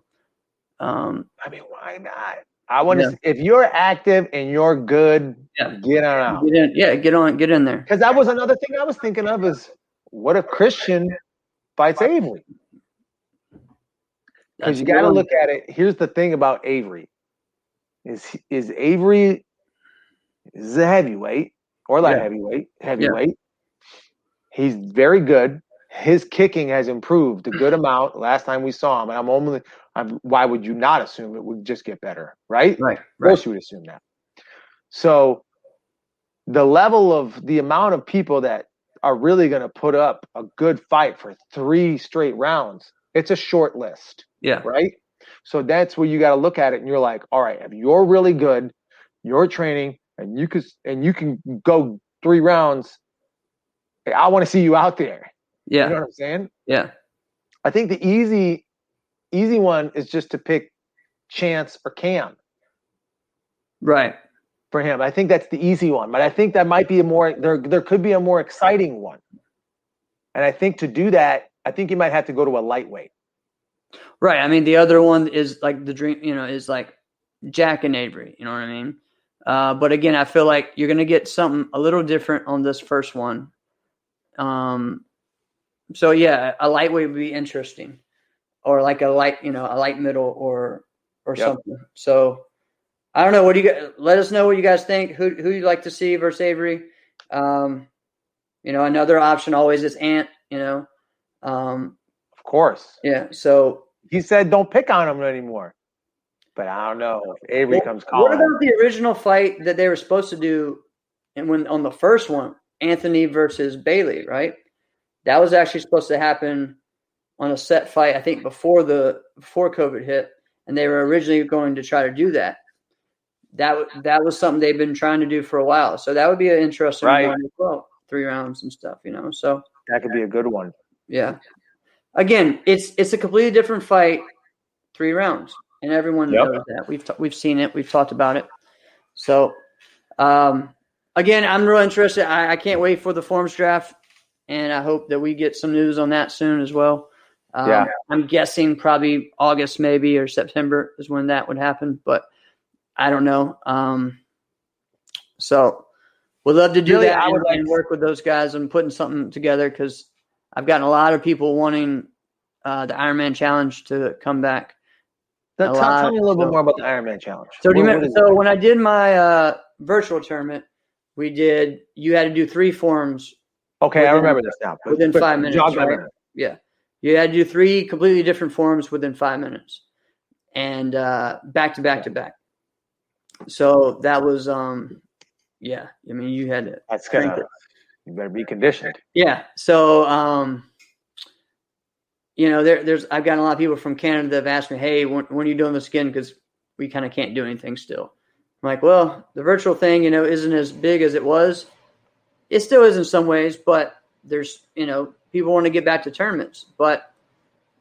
Speaker 1: why not? I want to. If you're active and you're good, get on out.
Speaker 2: Get in there.
Speaker 1: Because that was another thing I was thinking of is, what if Christian fights Avery? Because you got to look at it. Here's the thing about Avery: is Avery is a heavyweight or light heavyweight? Heavyweight. Yeah. He's very good. His kicking has improved a good amount last time we saw him. And why would you not assume it would just get better, right?
Speaker 2: Right.
Speaker 1: Of course you would assume that. So the amount of people that are really going to put up a good fight for 3 straight rounds, it's a short list.
Speaker 2: Yeah.
Speaker 1: Right? So that's where you got to look at it, and you're like, all right, if you're really good, you're training, and you can go 3 rounds, I want to see you out there.
Speaker 2: Yeah.
Speaker 1: You know what I'm saying?
Speaker 2: Yeah.
Speaker 1: I think the easy one is just to pick Chance or Cam.
Speaker 2: Right.
Speaker 1: For him. I think that's the easy one. But I think that might be there could be a more exciting one. And I think to do that, I think you might have to go to a lightweight.
Speaker 2: Right. I mean, the other one is like the dream, is like Jack and Avery. You know what I mean? But again, I feel like you're going to get something a little different on this first one. So yeah, a lightweight would be interesting, or like a light middle or something. So I don't know. What do you let us know what you guys think? Who you'd like to see versus Avery? Another option always is Ant.
Speaker 1: Of course.
Speaker 2: Yeah. So
Speaker 1: he said, don't pick on him anymore. But I don't know if Avery comes calling.
Speaker 2: What about the original fight that they were supposed to do, and when on the first one, Anthony versus Bailey, right? That was actually supposed to happen on a set fight, I think, before COVID hit, and they were originally going to try to do that. That was something they've been trying to do for a while. So that would be an interesting one as well. 3 rounds and stuff, So
Speaker 1: that could be a good one.
Speaker 2: Yeah. Again, it's a completely different fight, 3 rounds, and everyone knows that. We've seen it. We've talked about it. So, again, I'm real interested. I can't wait for the forms draft, and I hope that we get some news on that soon as well. I'm guessing probably August maybe or September is when that would happen, but I don't know. So we'd love to do that and work with those guys on putting something together, because I've gotten a lot of people wanting the Ironman Challenge to come back.
Speaker 1: Tell me a little bit more about the Ironman Challenge.
Speaker 2: So when I did my virtual tournament, you had to do 3 forms.
Speaker 1: Okay, I remember this now.
Speaker 2: Within 5 minutes, right? Yeah. You had to do 3 completely different forms within 5 minutes, and back to back to back. So that was, you had to.
Speaker 1: That's good. You better be conditioned.
Speaker 2: Yeah. So, I've gotten a lot of people from Canada that have asked me, hey, when are you doing this again? Because we kind of can't do anything still. I'm like, well, the virtual thing, isn't as big as it was. It still is in some ways, but there's, people want to get back to tournaments. But,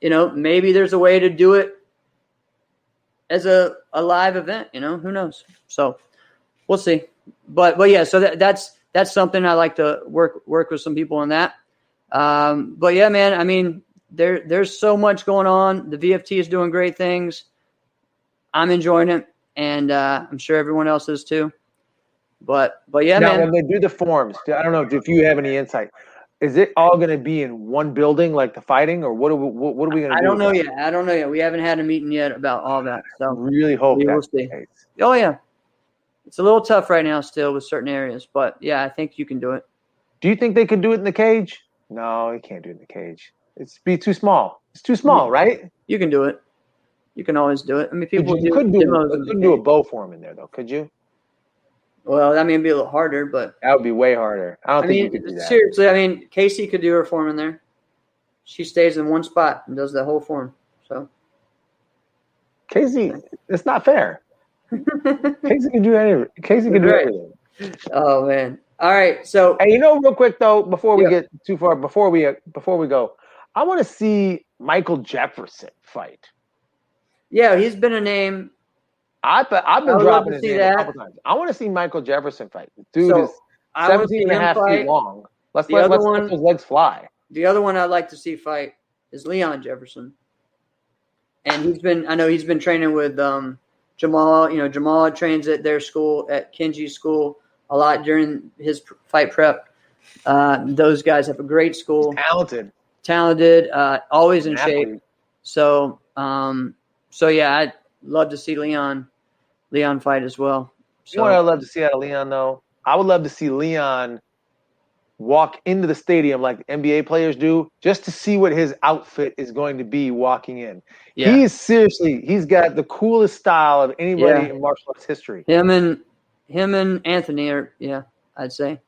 Speaker 2: maybe there's a way to do it as a live event, who knows? So we'll see. But yeah, so that's something I like to work with some people on that. But yeah, man, I mean, there's so much going on. The VFT is doing great things. I'm enjoying it, and I'm sure everyone else is too. But yeah,
Speaker 1: now,
Speaker 2: man.
Speaker 1: When they do the forms, I don't know if you have any insight. Is it all going to be in one building like the fighting, or what are we going to do?
Speaker 2: I don't know yet. We haven't had a meeting yet about all that. So
Speaker 1: really hope
Speaker 2: we'll see. Oh yeah, it's a little tough right now still with certain areas, but yeah, I think you can do it.
Speaker 1: Do you think they could do it in the cage? No, you can't do it in the cage. It's be too small. It's too small, right?
Speaker 2: You can do it. You can always do it. I mean, people
Speaker 1: couldn't do a bow form in there though, could you?
Speaker 2: Well, that may be a little harder, but
Speaker 1: that would be way harder. I don't think you could do that.
Speaker 2: Seriously, I mean, Casey could do her form in there. She stays in one spot and does the whole form. So,
Speaker 1: Casey, it's not fair. Casey can do anything. Casey can do everything.
Speaker 2: Oh man! All right, so
Speaker 1: hey, real quick though, before we get too far, before we go, I want to see Michael Jefferson fight.
Speaker 2: Yeah, he's been a name.
Speaker 1: I've been dropping his name a couple times. I want to see Michael Jefferson fight. Dude is 17.5 feet long. Let's let those legs fly.
Speaker 2: The other one I'd like to see fight is Leon Jefferson, and he's been training with Jamal. Jamal trains at their school, at Kenji's school, a lot during his fight prep. Those guys have a great school. Talented, always in shape. So yeah, I'd love to see Leon fight as well. So,
Speaker 1: you know what I'd love to see out of Leon, though? I would love to see Leon walk into the stadium like NBA players do, just to see what his outfit is going to be walking in. Yeah. He's got the coolest style of anybody in martial arts history.
Speaker 2: Him and Anthony are, I'd say.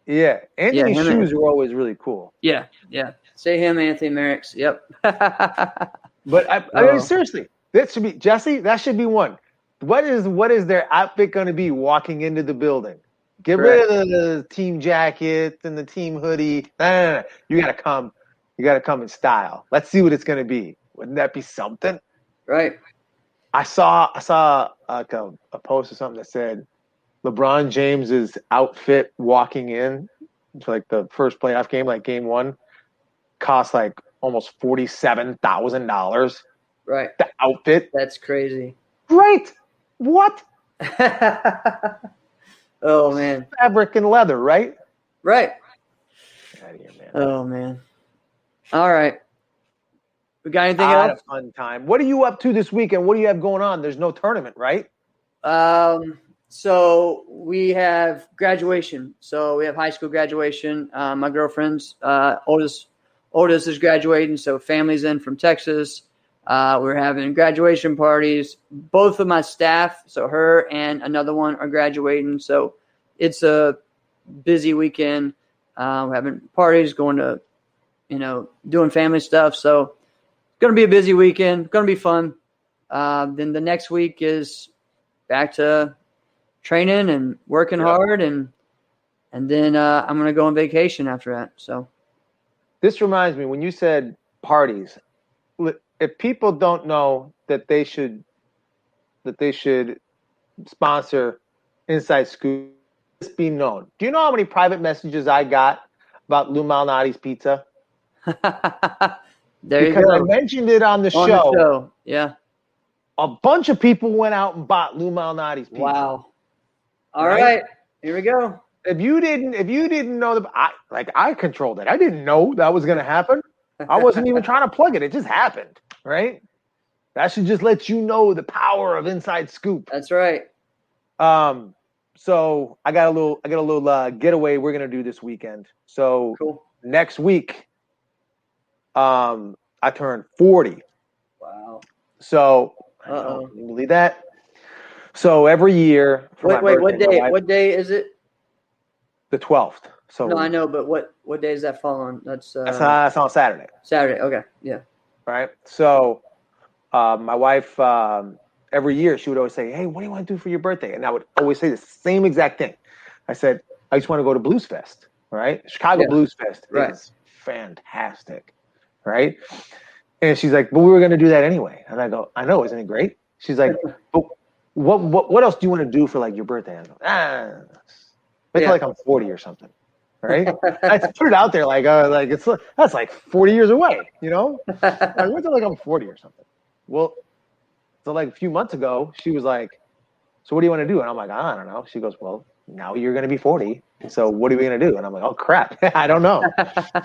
Speaker 1: Yeah, Anthony's shoes are always really cool.
Speaker 2: Yeah. Say him, Anthony Merrick's. Yep.
Speaker 1: But I mean, seriously, that should be Jesse. That should be one. What is their outfit going to be walking into the building? Get rid of the team jacket and the team hoodie. No. You got to come. You got to come in style. Let's see what it's going to be. Wouldn't that be something?
Speaker 2: Right.
Speaker 1: I saw like a post or something that said LeBron James's outfit walking in to like the first playoff game, like game 1, cost like almost $47,000.
Speaker 2: Right.
Speaker 1: The outfit.
Speaker 2: That's crazy.
Speaker 1: Right. What?
Speaker 2: Oh man.
Speaker 1: Fabric and leather, right?
Speaker 2: Right.
Speaker 1: Get out of here, man.
Speaker 2: Oh man. All right. We got anything else?
Speaker 1: I had a fun time. What are you up to this weekend? What do you have going on? There's no tournament, right?
Speaker 2: So we have graduation. So we have high school graduation. My girlfriend's oldest is graduating. So family's in from Texas. We're having graduation parties. Both of my staff, so her and another one, are graduating. So it's a busy weekend. We're having parties, going to, doing family stuff. So it's going to be a busy weekend. Going to be fun. Then the next week is back to training and working hard. And then I'm going to go on vacation after that. So
Speaker 1: this reminds me, when you said parties, if people don't know that they should sponsor Inside Scoop, just be known. Do you know how many private messages I got about Lou Malnati's pizza? Because I mentioned it on the show.
Speaker 2: Yeah.
Speaker 1: A bunch of people went out and bought Lou Malnati's pizza.
Speaker 2: Wow. All right. Here we go.
Speaker 1: If you didn't know I controlled it. I didn't know that was going to happen. I wasn't even trying to plug it. It just happened, right? That should just let you know the power of Inside Scoop.
Speaker 2: That's right.
Speaker 1: So I got a little getaway we're gonna do this weekend. So
Speaker 2: cool.
Speaker 1: Next week, I turn 40.
Speaker 2: Wow.
Speaker 1: So can you believe that? So every year.
Speaker 2: What day? What day is it?
Speaker 1: The 12th. So
Speaker 2: no, I know, but what day does that fall on? That's
Speaker 1: on Saturday.
Speaker 2: Saturday. Okay. Yeah.
Speaker 1: Right. So, my wife, every year she would always say, "Hey, what do you want to do for your birthday?" And I would always say the same exact thing. I said, "I just want to go to Blues Fest." Right. Chicago Blues Fest is fantastic. Right. And she's like, "But we were going to do that anyway." And I go, "I know, isn't it great?" She's like, "But what else do you want to do for like your birthday?" I go, wait till like I'm 40 or something. Right? I put it out there that's like 40 years away, I went to like I'm 40 or something. Well, so like a few months ago, she was like, "So what do you want to do?" And I'm like, "I don't know." She goes, "Well, now you're going to be 40. So what are we going to do?" And I'm like, "Oh crap. I don't know."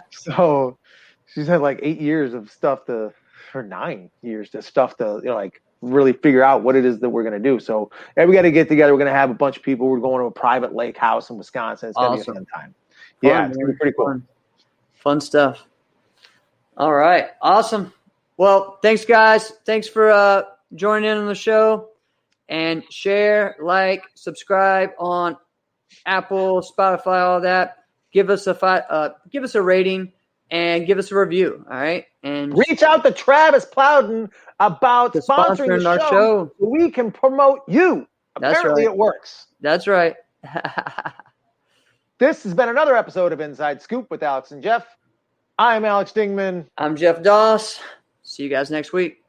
Speaker 1: So she's had like 8 years of stuff or 9 years of stuff to, like really figure out what it is that we're going to do. So we got to get together. We're going to have a bunch of people. We're going to a private lake house in Wisconsin. It's going to be a fun time. Yeah, it's going to be pretty cool.
Speaker 2: Fun stuff. All right. Awesome. Well, thanks, guys. Thanks for joining in on the show. And share, like, subscribe on Apple, Spotify, all that. Give us a rating and give us a review. All right. And
Speaker 1: reach out to Travis Plowden about sponsoring our show so we can promote you. Apparently it works.
Speaker 2: That's right.
Speaker 1: This has been another episode of Inside Scoop with Alex and Jeff. I'm Alex Dingman.
Speaker 2: I'm Jeff Doss. See you guys next week.